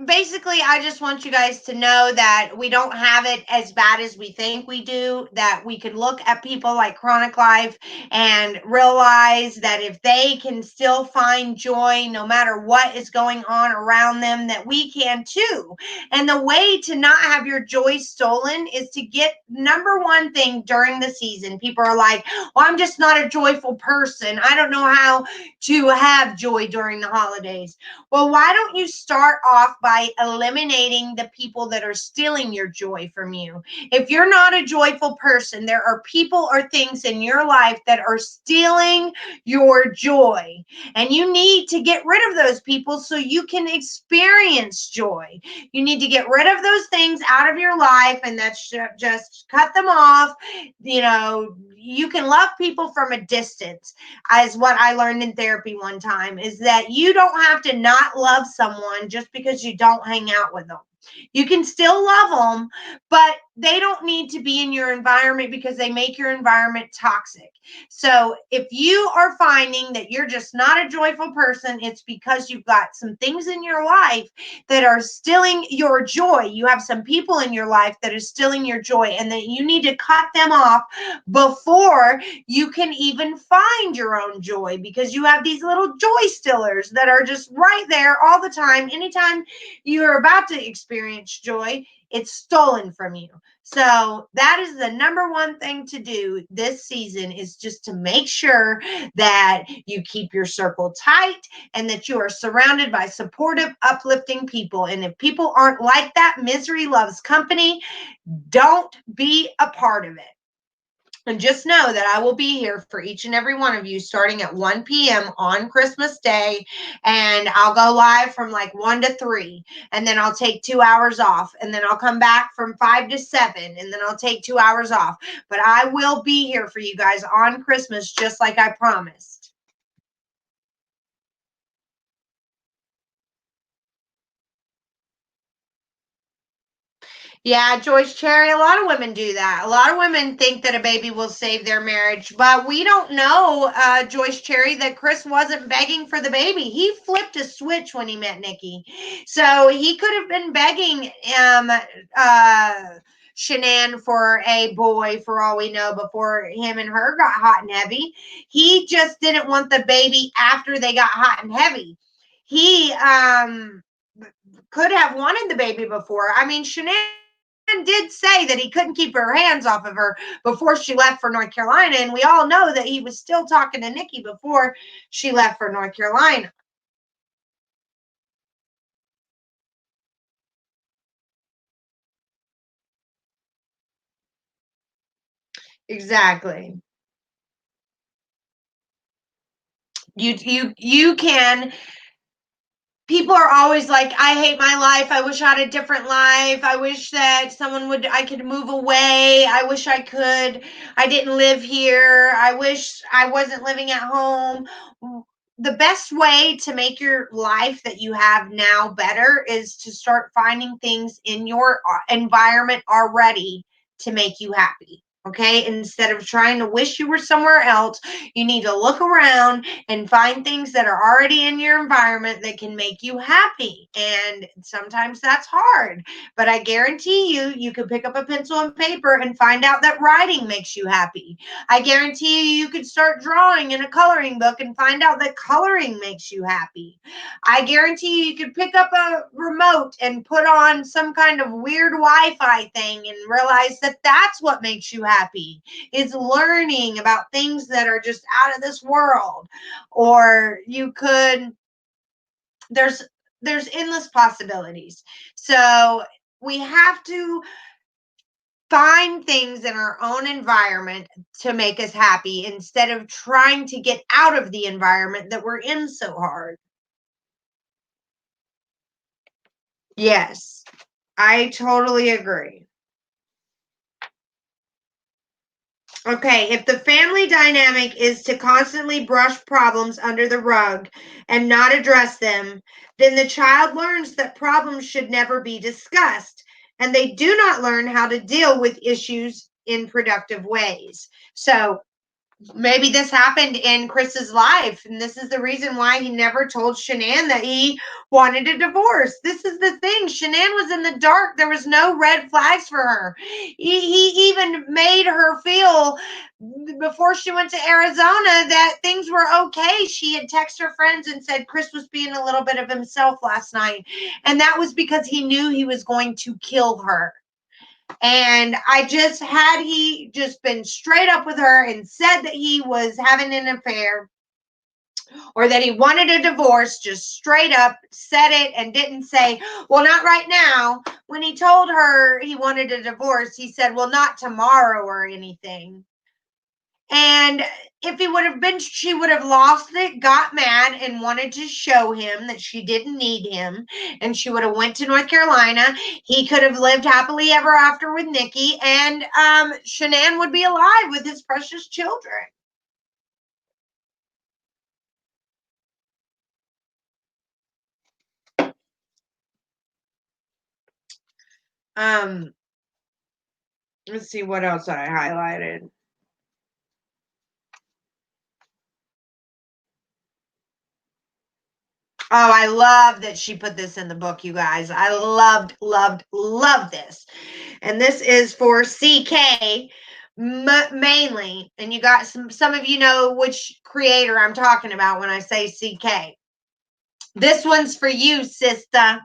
basically, I just want you guys to know that we don't have it as bad as we think we do, that we could look at people like Chronic Life and realize that if they can still find joy no matter what is going on around them, that we can too. And the way to not have your joy stolen is to get, number one thing during the season. People are like, well, I'm just not a joyful person. I don't know how to have joy during the holidays. Well, why don't you start off by eliminating the people that are stealing your joy from you? If you're not a joyful person, there are people or things in your life that are stealing your joy. And you need to get rid of those people so you can experience joy. You need to get rid of those things out of your life, and that's just cut them off. You know, you can love people from a distance, as what I learned in therapy one time, is that you don't have to not love someone just because you don't hang out with them. You can still love them, but they don't need to be in your environment because they make your environment toxic. So if you are finding that you're just not a joyful person, it's because you've got some things in your life that are stealing your joy. You have some people in your life that are stealing your joy, and that you need to cut them off before you can even find your own joy, because you have these little joy stillers that are just right there all the time. Anytime you're about to experience joy, it's stolen from you. So that is the number one thing to do this season, is just to make sure that you keep your circle tight and that you are surrounded by supportive, uplifting people. And if people aren't like that, misery loves company. Don't be a part of it. And just know that I will be here for each and every one of you starting at 1 p.m. on Christmas Day. And I'll go live from like 1 to 3. And then I'll take 2 hours off. And then I'll come back from 5 to 7. And then I'll take 2 hours off. But I will be here for you guys on Christmas, just like I promised. Yeah, Joyce Cherry, a lot of women do that. A lot of women think that a baby will save their marriage, but we don't know, Joyce Cherry, that Chris wasn't begging for the baby. He flipped a switch when he met Nikki. So he could have been begging Shanann for a boy, for all we know, before him and her got hot and heavy. He just didn't want the baby after they got hot and heavy. He could have wanted the baby before. I mean, Shanann did say that he couldn't keep her hands off of her before she left for North Carolina. And we all know that he was still talking to Nikki before she left for North Carolina. Exactly. You can, people are always like, I hate my life. I wish I had a different life. I wish that I could move away. I wish I could. I didn't live here. I wish I wasn't living at home. The best way to make your life that you have now better is to start finding things in your environment already to make you happy. Okay, instead of trying to wish you were somewhere else, you need to look around and find things that are already in your environment that can make you happy. And sometimes that's hard, but I guarantee you, you could pick up a pencil and paper and find out that writing makes you happy. I guarantee you, you could start drawing in a coloring book and find out that coloring makes you happy. I guarantee you, you could pick up a remote and put on some kind of weird Wi-Fi thing and realize that that's what makes you happy, is learning about things that are just out of this world. Or you could, there's endless possibilities. So we have to find things in our own environment to make us happy instead of trying to get out of the environment that we're in so hard. Yes, I totally agree. Okay, if the family dynamic is to constantly brush problems under the rug and not address them, then the child learns that problems should never be discussed, and they do not learn how to deal with issues in productive ways. So, maybe this happened in Chris's life, and this is the reason why he never told Shanann that he wanted a divorce. This is the thing. Shanann was in the dark. There was no red flags for her. He even made her feel before she went to Arizona that things were okay. She had texted her friends and said Chris was being a little bit of himself last night. And that was because he knew he was going to kill her. And had he just been straight up with her and said that he was having an affair or that he wanted a divorce, just straight up said it and didn't say, well, not right now. When he told her he wanted a divorce, he said, well, not tomorrow or anything. And if he would have been, she would have lost it, got mad, and wanted to show him that she didn't need him. And she would have went to North Carolina. He could have lived happily ever after with Nikki, and Shanann would be alive with his precious children. Let's see what else I highlighted. Oh, I love that she put this in the book, you guys. I loved this. And this is for CK mainly. And you got some of you know which creator I'm talking about when I say CK. This one's for you, sister.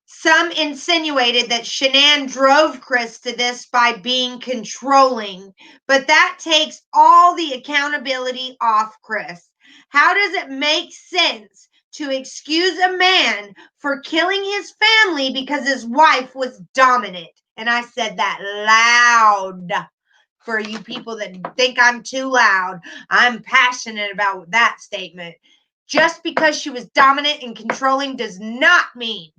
Some insinuated that Shanann drove Chris to this by being controlling, but that takes all the accountability off Chris. How does it make sense to excuse a man for killing his family because his wife was dominant? And I said that loud for you people that think I'm too loud. I'm passionate about that statement. Just because she was dominant and controlling does not mean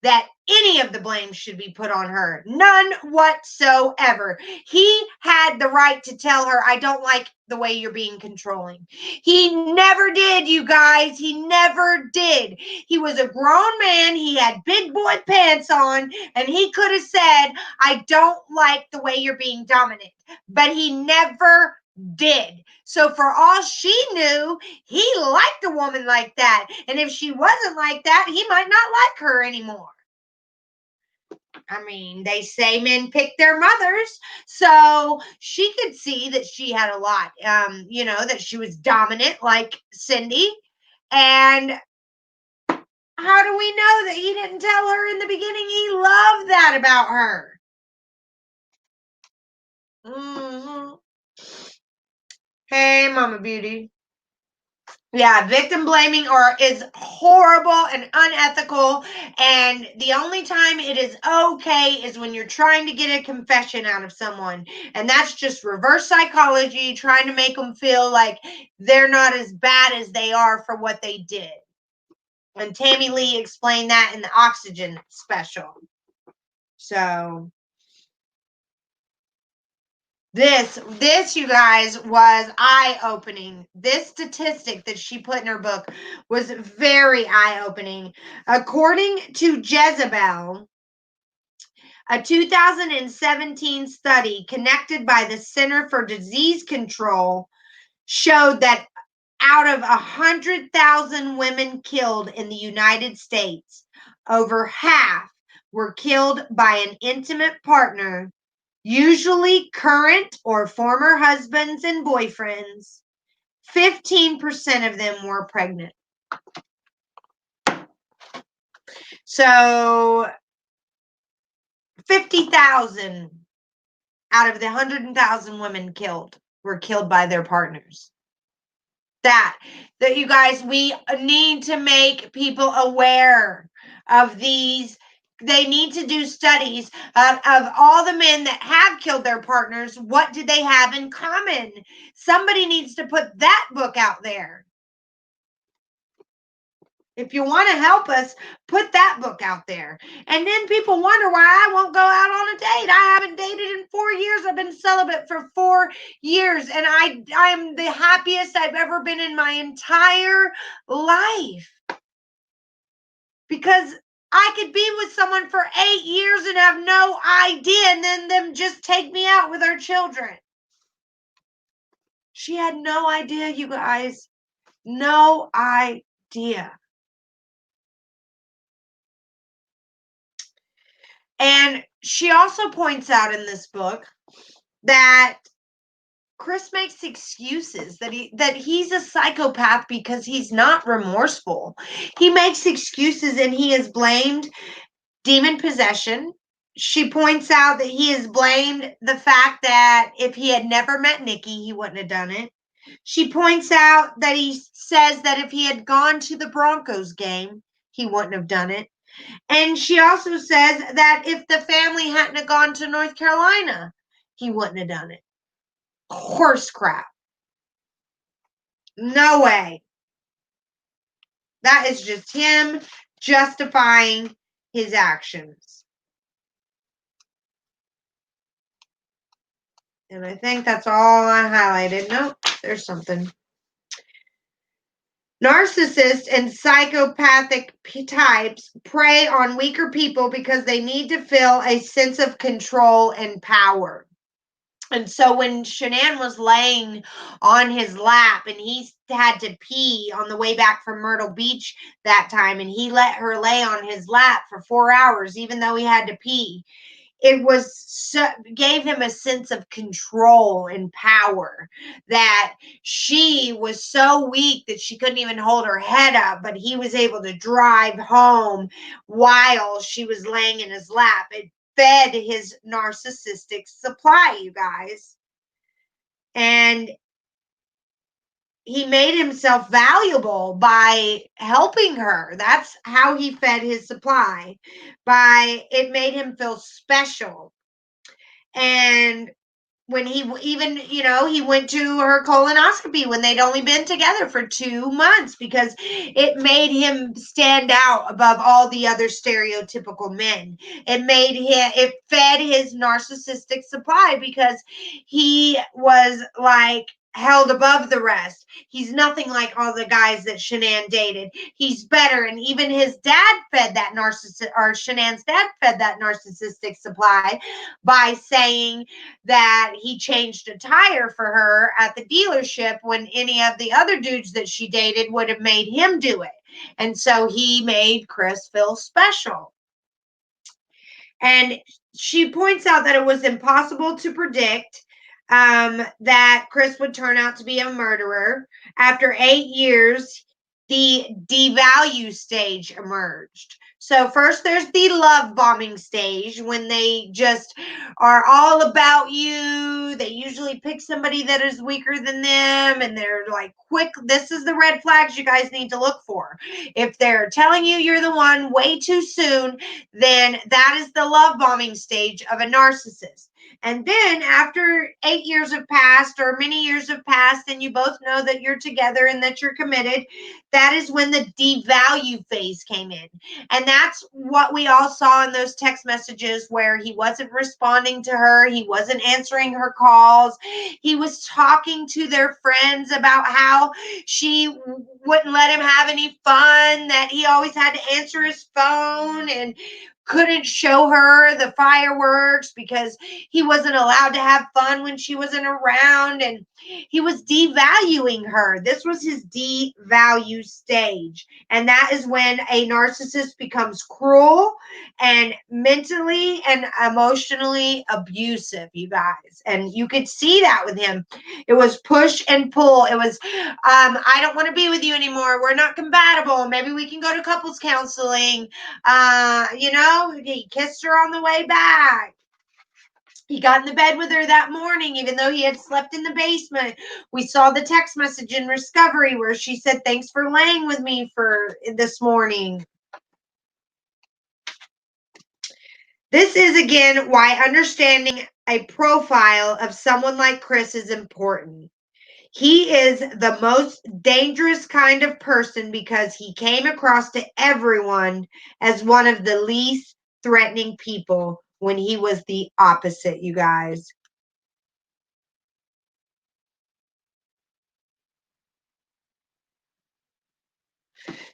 that any of the blame should be put on her. None whatsoever. He had the right to tell her, I don't like the way you're being controlling. He never did, you guys. He never did. He was a grown man. He had big boy pants on, and he could have said, I don't like the way you're being dominant. But he never did. So for all she knew, he liked a woman like that. And if she wasn't like that, he might not like her anymore. I mean, they say men pick their mothers. So she could see that she had a lot, that she was dominant like Cindy. And how do we know that he didn't tell her in the beginning he loved that about her? Mm-hmm. Hey, Mama Beauty. Yeah, victim blaming is horrible and unethical. And the only time it is okay is when you're trying to get a confession out of someone. And that's just reverse psychology, trying to make them feel like they're not as bad as they are for what they did. And Tammy Lee explained that in the Oxygen special. So this you guys was eye-opening. This statistic that she put in her book was very eye-opening. According to Jezebel, A 2017 study conducted by the Center for Disease Control showed that out of 100,000 women killed in the United States, over half were killed by an intimate partner, usually current or former husbands and boyfriends. 15% of them were pregnant. So 50,000 out of the 100,000 women killed were killed by their partners. That you guys, we need to make people aware of these. They need to do studies of all the men that have killed their partners. What do they have in common? Somebody needs to put that book out there. If you want to help us, put that book out there. And then people wonder why I won't go out on a date. I haven't dated in 4 years. I've been celibate for 4 years. And I am the happiest I've ever been in my entire life. Because I could be with someone for 8 years and have no idea, and then them just take me out with our children. She had no idea, you guys. No idea. And she also points out in this book that Chris makes excuses that he's a psychopath because he's not remorseful. He makes excuses and he has blamed demon possession. She points out that he has blamed the fact that if he had never met Nikki, he wouldn't have done it. She points out that he says that if he had gone to the Broncos game, he wouldn't have done it. And she also says that if the family hadn't have gone to North Carolina, he wouldn't have done it. Horse crap. No way. That is just him justifying his actions. And I think that's all I highlighted. Nope, there's something. Narcissists and psychopathic types prey on weaker people because they need to feel a sense of control and power. And so when Shanann was laying on his lap and he had to pee on the way back from Myrtle Beach that time, and he let her lay on his lap for 4 hours, even though he had to pee, it gave him a sense of control and power, that she was so weak that she couldn't even hold her head up, but he was able to drive home while she was laying in his lap. It fed his narcissistic supply, you guys. And he made himself valuable by helping her. That's how he fed his supply. It made him feel special. And when he even, he went to her colonoscopy when they'd only been together for 2 months, because it made him stand out above all the other stereotypical men. It fed his narcissistic supply because he was like held above the rest. He's nothing like all the guys that Shanann dated. He's better. And even his dad fed that Shanann's dad fed that narcissistic supply by saying that he changed a tire for her at the dealership when any of the other dudes that she dated would have made him do it. And so he made Chris feel special. And she points out that it was impossible to predict that Chris would turn out to be a murderer. After 8 years, the devalue stage emerged. So first there's the love bombing stage, when they just are all about you. They usually pick somebody that is weaker than them, and they're like, quick, this is the red flags you guys need to look for. If they're telling you you're the one way too soon, then that is the love bombing stage of a narcissist. And then after 8 years have passed, or many years have passed, and you both know that you're together and that you're committed, that is when the devalue phase came in. And that's what we all saw in those text messages, where he wasn't responding to her. He wasn't answering her calls. He was talking to their friends about how she wouldn't let him have any fun, that he always had to answer his phone, and couldn't show her the fireworks because he wasn't allowed to have fun when she wasn't around, and he was devaluing her. This was his devalue stage, and that is when a narcissist becomes cruel and mentally and emotionally abusive, you guys. And you could see that with him. It was push and pull. It was I don't want to be with you anymore, we're not compatible, maybe we can go to couples counseling. He kissed her on the way back. He got in the bed with her that morning, even though he had slept in the basement. We saw the text message in Discovery where she said, "Thanks for laying with me for this morning." This is, again, why understanding a profile of someone like Chris is important. He is the most dangerous kind of person because he came across to everyone as one of the least threatening people when he was the opposite, you guys.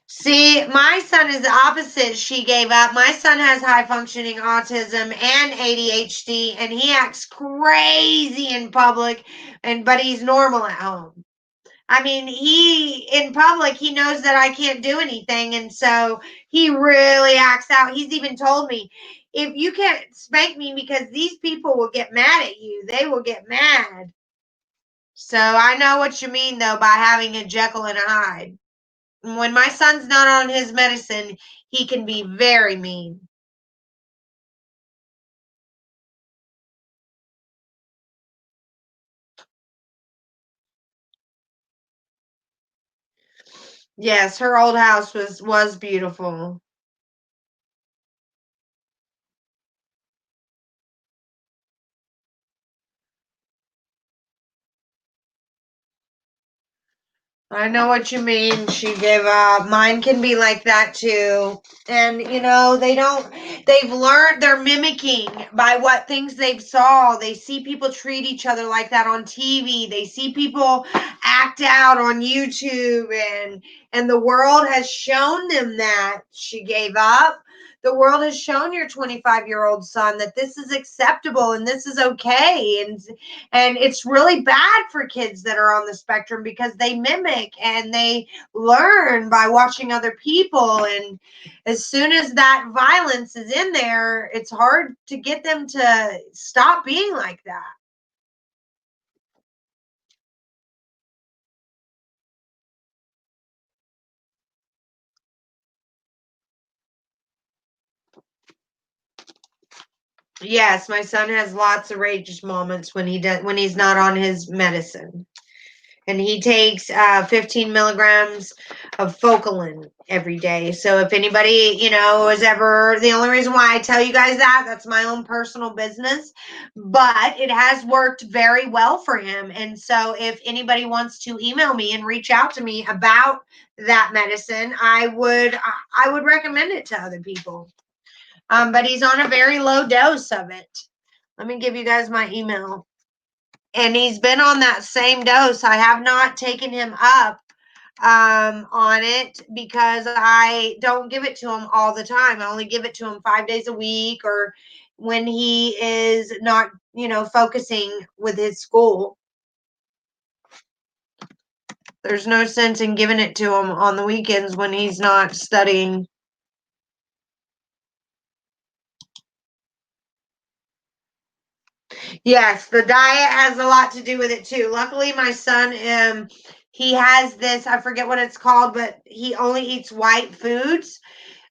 See, my son is the opposite. She gave up. My son has high functioning autism and ADHD, and he acts crazy in public, but he's normal at home. I mean, he in public, he knows that I can't do anything, and so he really acts out. He's even told me, if you can't spank me because these people will get mad at you, they will get mad. So I know what you mean, though, by having a Jekyll and a Hyde. When my son's not on his medicine, he can be very mean. Yes, her old house was beautiful. I know what you mean. She gave up. Mine can be like that too. And they've learned, they're mimicking by what things they've saw. They see people treat each other like that on TV. They see people act out on YouTube, and the world has shown them that. She gave up. The world has shown your 25-year-old son that this is acceptable and this is okay. And it's really bad for kids that are on the spectrum because they mimic and they learn by watching other people. And as soon as that violence is in there, it's hard to get them to stop being like that. Yes, my son has lots of rage moments when he's not on his medicine. And he takes 15 milligrams of Focalin every day. So if anybody, is ever, the only reason why I tell you guys that's my own personal business, but it has worked very well for him. And so if anybody wants to email me and reach out to me about that medicine, I would recommend it to other people. But he's on a very low dose of it. Let me give you guys my email. And he's been on that same dose. I have not taken him up on it because I don't give it to him all the time. I only give it to him 5 days a week, or when he is not, focusing with his school. There's no sense in giving it to him on the weekends when he's not studying. Yes, the diet has a lot to do with it too. Luckily, my son, he has this, I forget what it's called, but he only eats white foods.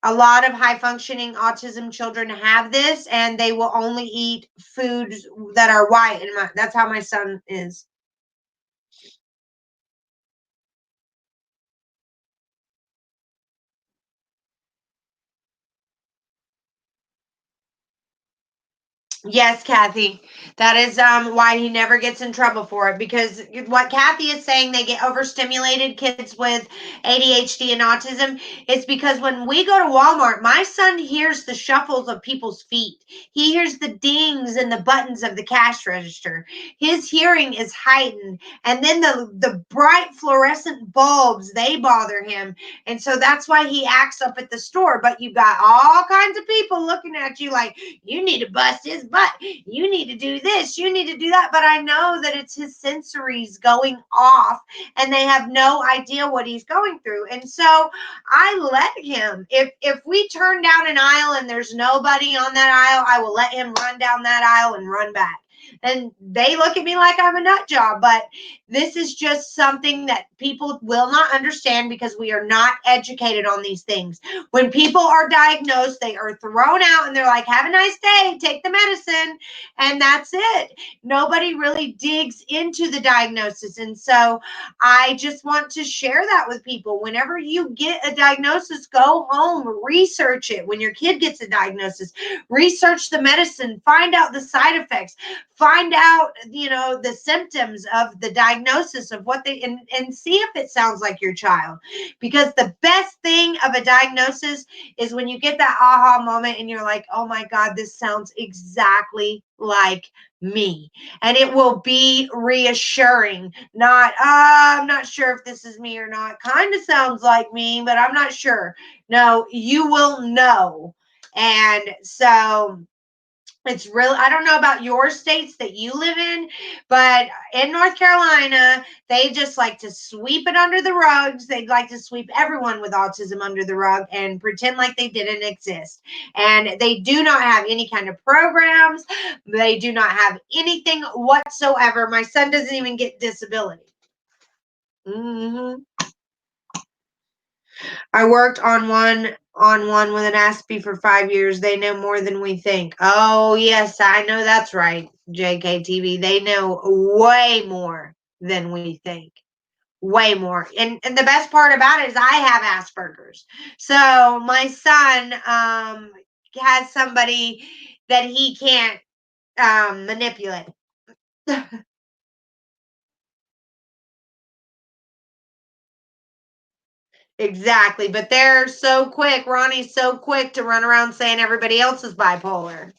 A lot of high functioning autism children have this, and they will only eat foods that are white. And that's how my son is. Yes, Kathy. That is why he never gets in trouble for it. Because what Kathy is saying, they get overstimulated, kids with ADHD and autism, is because when we go to Walmart, my son hears the shuffles of people's feet. He hears the dings and the buttons of the cash register. His hearing is heightened. And then the bright fluorescent bulbs, they bother him. And so that's why he acts up at the store. But you've got all kinds of people looking at you like, you need to bust his butt. You need to do this. You need to do that. But I know that it's his sensories going off and they have no idea what he's going through. And so I let him, if we turn down an aisle and there's nobody on that aisle, I will let him run down that aisle and run back. And they look at me like I'm a nut job, but this is just something that people will not understand because we are not educated on these things. When people are diagnosed, they are thrown out and they're like, have a nice day, take the medicine, and that's it. Nobody really digs into the diagnosis. And so I just want to share that with people. Whenever you get a diagnosis, go home, research it. When your kid gets a diagnosis, research the medicine, find out the side effects, find out, the symptoms of the diagnosis of what they, and see if it sounds like your child. Because the best thing of a diagnosis is when you get that aha moment and you're like, oh my God, this sounds exactly like me. And it will be reassuring, not, I'm not sure if this is me or not. Kind of sounds like me, but I'm not sure. No, you will know. And so it's real. I don't know about your states that you live in, but in North Carolina, they just like to sweep it under the rugs. They'd like to sweep everyone with autism under the rug and pretend like they didn't exist. And they do not have any kind of programs. They do not have anything whatsoever. My son doesn't even get disability. Mm-hmm. I worked on one with an Aspie for 5 years. They know more than we think. Oh, yes, I know that's right, JKTV. They know way more than we think. Way more. And the best part about it is I have Asperger's. So my son has somebody that he can't manipulate. Exactly. But they're so quick. Ronnie's so quick to run around saying everybody else is bipolar.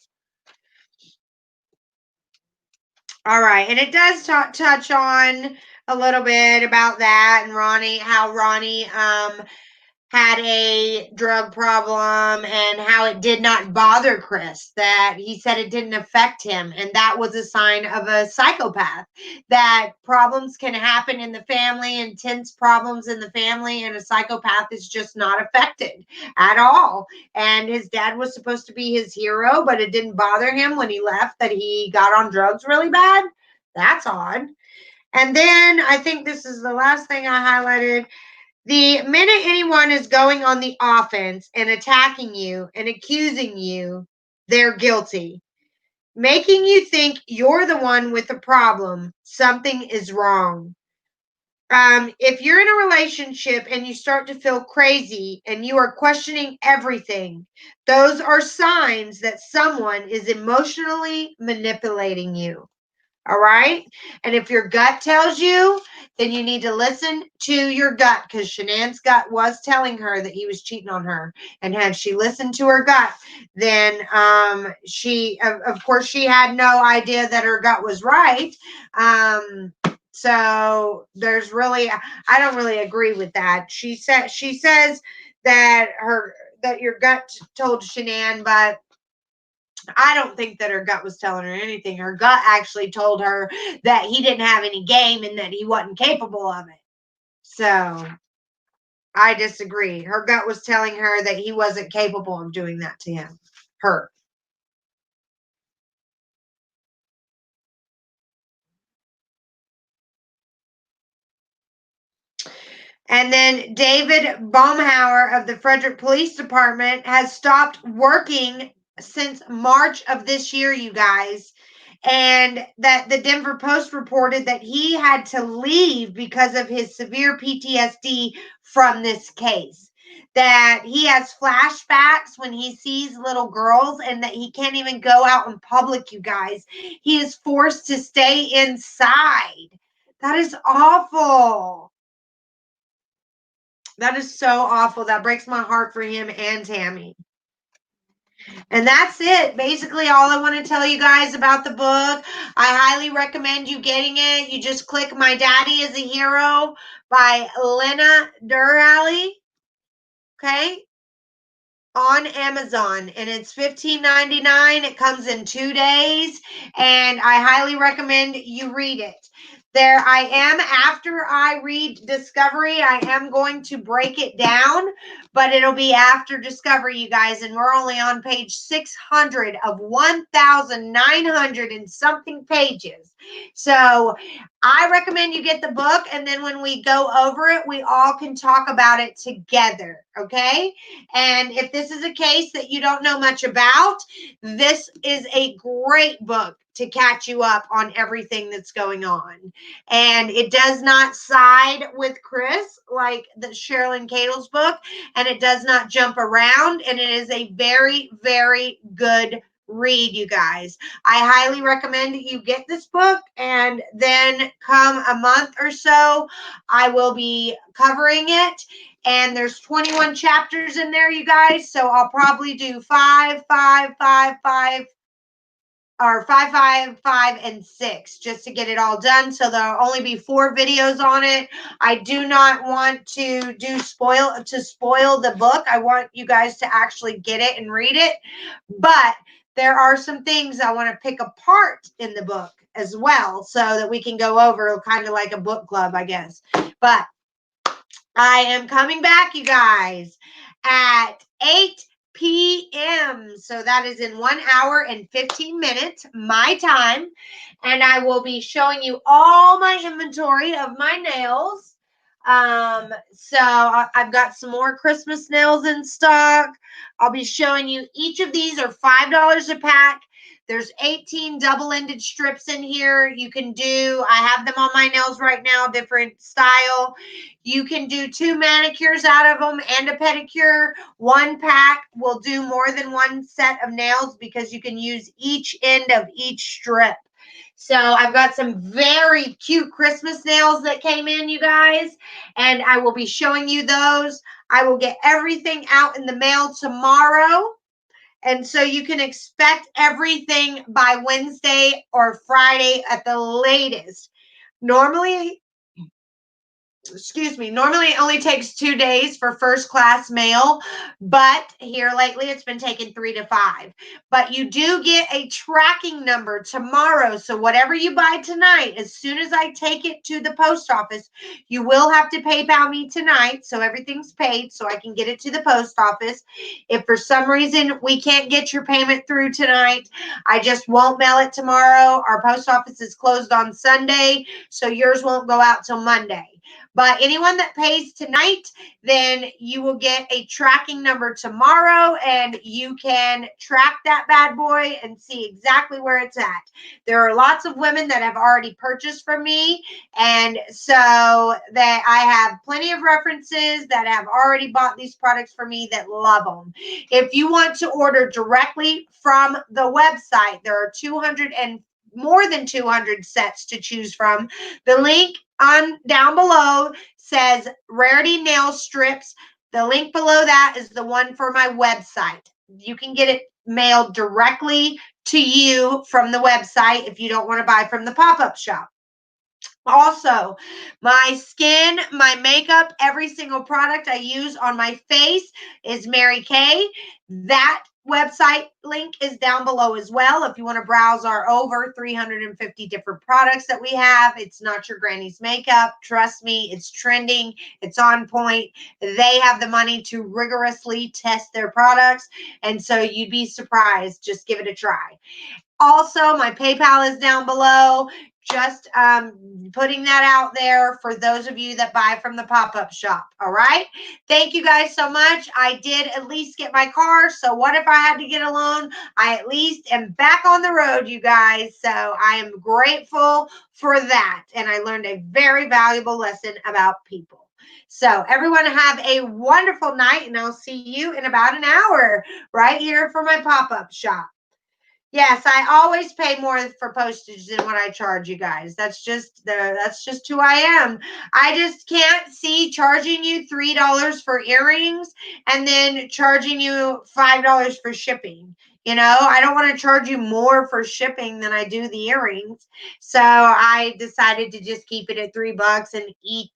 All right. And it does touch on a little bit about that and Ronnie, how Ronnie had a drug problem and how it did not bother Chris, that he said it didn't affect him. And that was a sign of a psychopath, that problems can happen in the family, intense problems in the family, and a psychopath is just not affected at all. And his dad was supposed to be his hero, but it didn't bother him when he left that he got on drugs really bad. That's odd. And then I think this is the last thing I highlighted. The minute anyone is going on the offense and attacking you and accusing you, they're guilty. Making you think you're the one with the problem, something is wrong. If you're in a relationship and you start to feel crazy and you are questioning everything, those are signs that someone is emotionally manipulating you. All right. And if your gut tells you, then you need to listen to your gut, because Shanann's gut was telling her that he was cheating on her. And had she listened to her gut, then she, of course, she had no idea that her gut was right. So there's really, I don't really agree with that. She says that your gut told Shanann, but I don't think that her gut was telling her anything. Her gut actually told her that he didn't have any game and that he wasn't capable of it. So I disagree. Her gut was telling her that he wasn't capable of doing that to him. Her. And then David Baumhauer of the Frederick Police Department has stopped working since March of this year, you guys. And that the Denver Post reported that he had to leave because of his severe PTSD from this case. that he has flashbacks when he sees little girls and that he can't even go out in public, you guys. He is forced to stay inside. That is awful. That is so awful. That breaks my heart for him and Tammy. And that's it. Basically, all I want to tell you guys about the book. I highly recommend you getting it. You just click My Daddy is a Hero by Lena Derhally. Okay? On Amazon, and it's $15.99. It comes in 2 days, and I highly recommend you read it. There I am. After I read Discovery, I am going to break it down, but it'll be after Discovery, you guys, and we're only on page 600 of 1,900 and something pages. So I recommend you get the book, and then when we go over it, we all can talk about it together, okay? And if this is a case that you don't know much about, this is a great book to catch you up on everything that's going on. And it does not side with Chris like the Cherlyn Cadle's book, and it does not jump around, and it is a very, very good read, you guys. I highly recommend that you get this book, and then come a month or so, I will be covering it. And there's 21 chapters in there, you guys. So I'll probably do 5, 5, 5, 5, or 5, 5, 5, and 6 just to get it all done. So there'll only be 4 videos on it. I do not want to spoil the book. I want you guys to actually get it and read it. But there are some things I want to pick apart in the book as well, so that we can go over kind of like a book club, I guess. But I am coming back, you guys, at 8 p.m. So that is in 1 hour and 15 minutes, my time. And I will be showing you all my inventory of my nails. So I've got some more Christmas nails in stock. I'll be showing you, each of these are $5 a pack. There's 18 double-ended strips in here. You can do, I have them on my nails right now, different style. You can do 2 manicures out of them and a pedicure. 1 pack will do more than 1 set of nails because you can use each end of each strip. So I've got some very cute Christmas nails that came in, you guys, and I will be showing you those. I will get everything out in the mail tomorrow. And so you can expect everything by Wednesday or Friday at the latest. Normally it only takes 2 days for first class mail, but here lately it's been taking 3 to 5. But you do get a tracking number tomorrow. So whatever you buy tonight, as soon as I take it to the post office, you will have to PayPal me tonight. So everything's paid so I can get it to the post office. If for some reason we can't get your payment through tonight, I just won't mail it tomorrow. Our post office is closed on Sunday, so yours won't go out till Monday. But anyone that pays tonight, then you will get a tracking number tomorrow, and you can track that bad boy and see exactly where it's at. There are lots of women that have already purchased from me, and so that I have plenty of references that have already bought these products from me that love them. If you want to order directly from the website, there are more than 200 sets to choose from. The link on down below says Rarity Nail Strips. The link below that is the one for my website. You can get it mailed directly to you from the website if you don't want to buy from the pop-up shop. Also, my skin, my makeup, every single product I use on my face is Mary Kay. That website link is down below as well. If you want to browse our over 350 different products that we have, it's not your granny's makeup. Trust me, it's trending. It's on point. They have the money to rigorously test their products. And so you'd be surprised. Just give it a try. Also, my PayPal is down below. Just putting that out there for those of you that buy from the pop-up shop. All right. Thank you guys so much. I did at least get my car. So what if I had to get a loan? I at least am back on the road, you guys. So I am grateful for that. And I learned a very valuable lesson about people. So everyone have a wonderful night, and I'll see you in about an hour right here for my pop-up shop. Yes, I always pay more for postage than what I charge you guys. That's just who I am. I just can't see charging you $3 for earrings and then charging you $5 for shipping. You know, I don't want to charge you more for shipping than I do the earrings. So I decided to just keep it at $3 and eat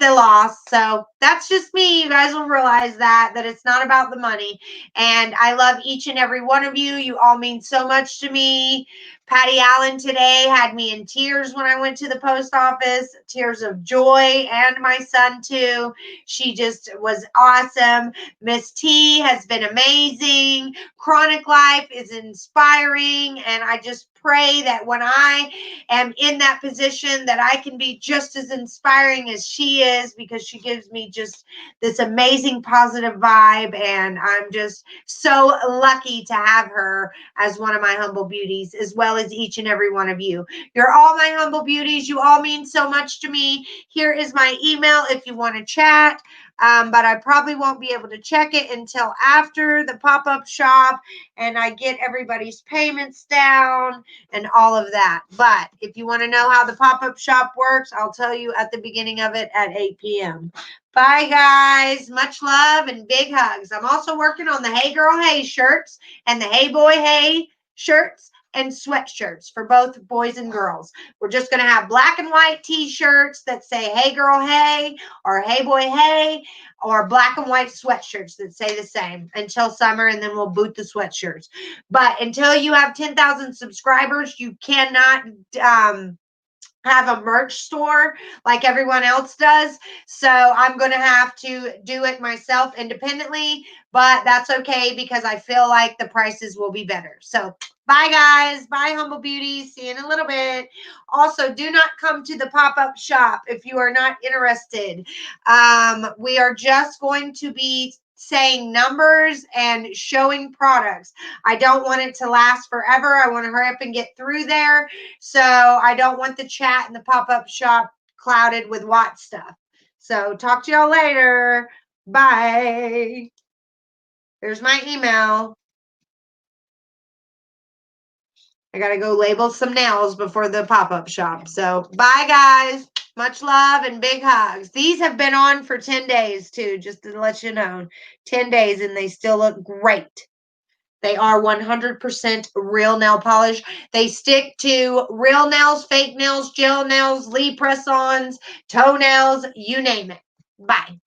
the loss. So that's just me. You guys will realize that it's not about the money. And I love each and every one of you. You all mean so much to me. Patty Allen today had me in tears when I went to the post office, tears of joy, and my son too. She just was awesome. Miss T has been amazing. Chronic Life is inspiring. And I just pray that when I am in that position that I can be just as inspiring as she is, because she gives me just this amazing positive vibe, and I'm just so lucky to have her as one of my humble beauties, as well as each and every one of you. You're all my humble beauties. You all mean so much to me. Here is my email if you want to chat. But I probably won't be able to check it until after the pop-up shop and I get everybody's payments down and all of that. But if you want to know how the pop-up shop works, I'll tell you at the beginning of it at 8 p.m. Bye, guys. Much love and big hugs. I'm also working on the Hey Girl Hey shirts and the Hey Boy Hey shirts and sweatshirts for both boys and girls. We're just going to have black and white t-shirts that say Hey Girl Hey or Hey Boy Hey, or black and white sweatshirts that say the same until summer, and then we'll boot the sweatshirts. But until you have 10,000 subscribers, you cannot have a merch store like everyone else does. So I'm going to have to do it myself independently, but that's okay because I feel like the prices will be better. So bye, guys. Bye, humble beauties. See you in a little bit. Also, do not come to the pop-up shop if you are not interested. We are just going to be saying numbers and showing products. I don't want it to last forever. I want to hurry up and get through there. So I don't want the chat and the pop-up shop clouded with Watts stuff. So talk to y'all later. Bye. There's my email. I got to go label some nails before the pop-up shop. So bye, guys. Much love and big hugs. These have been on for 10 days, too, just to let you know. 10 days, and they still look great. They are 100% real nail polish. They stick to real nails, fake nails, gel nails, Lee press-ons, toenails, you name it. Bye.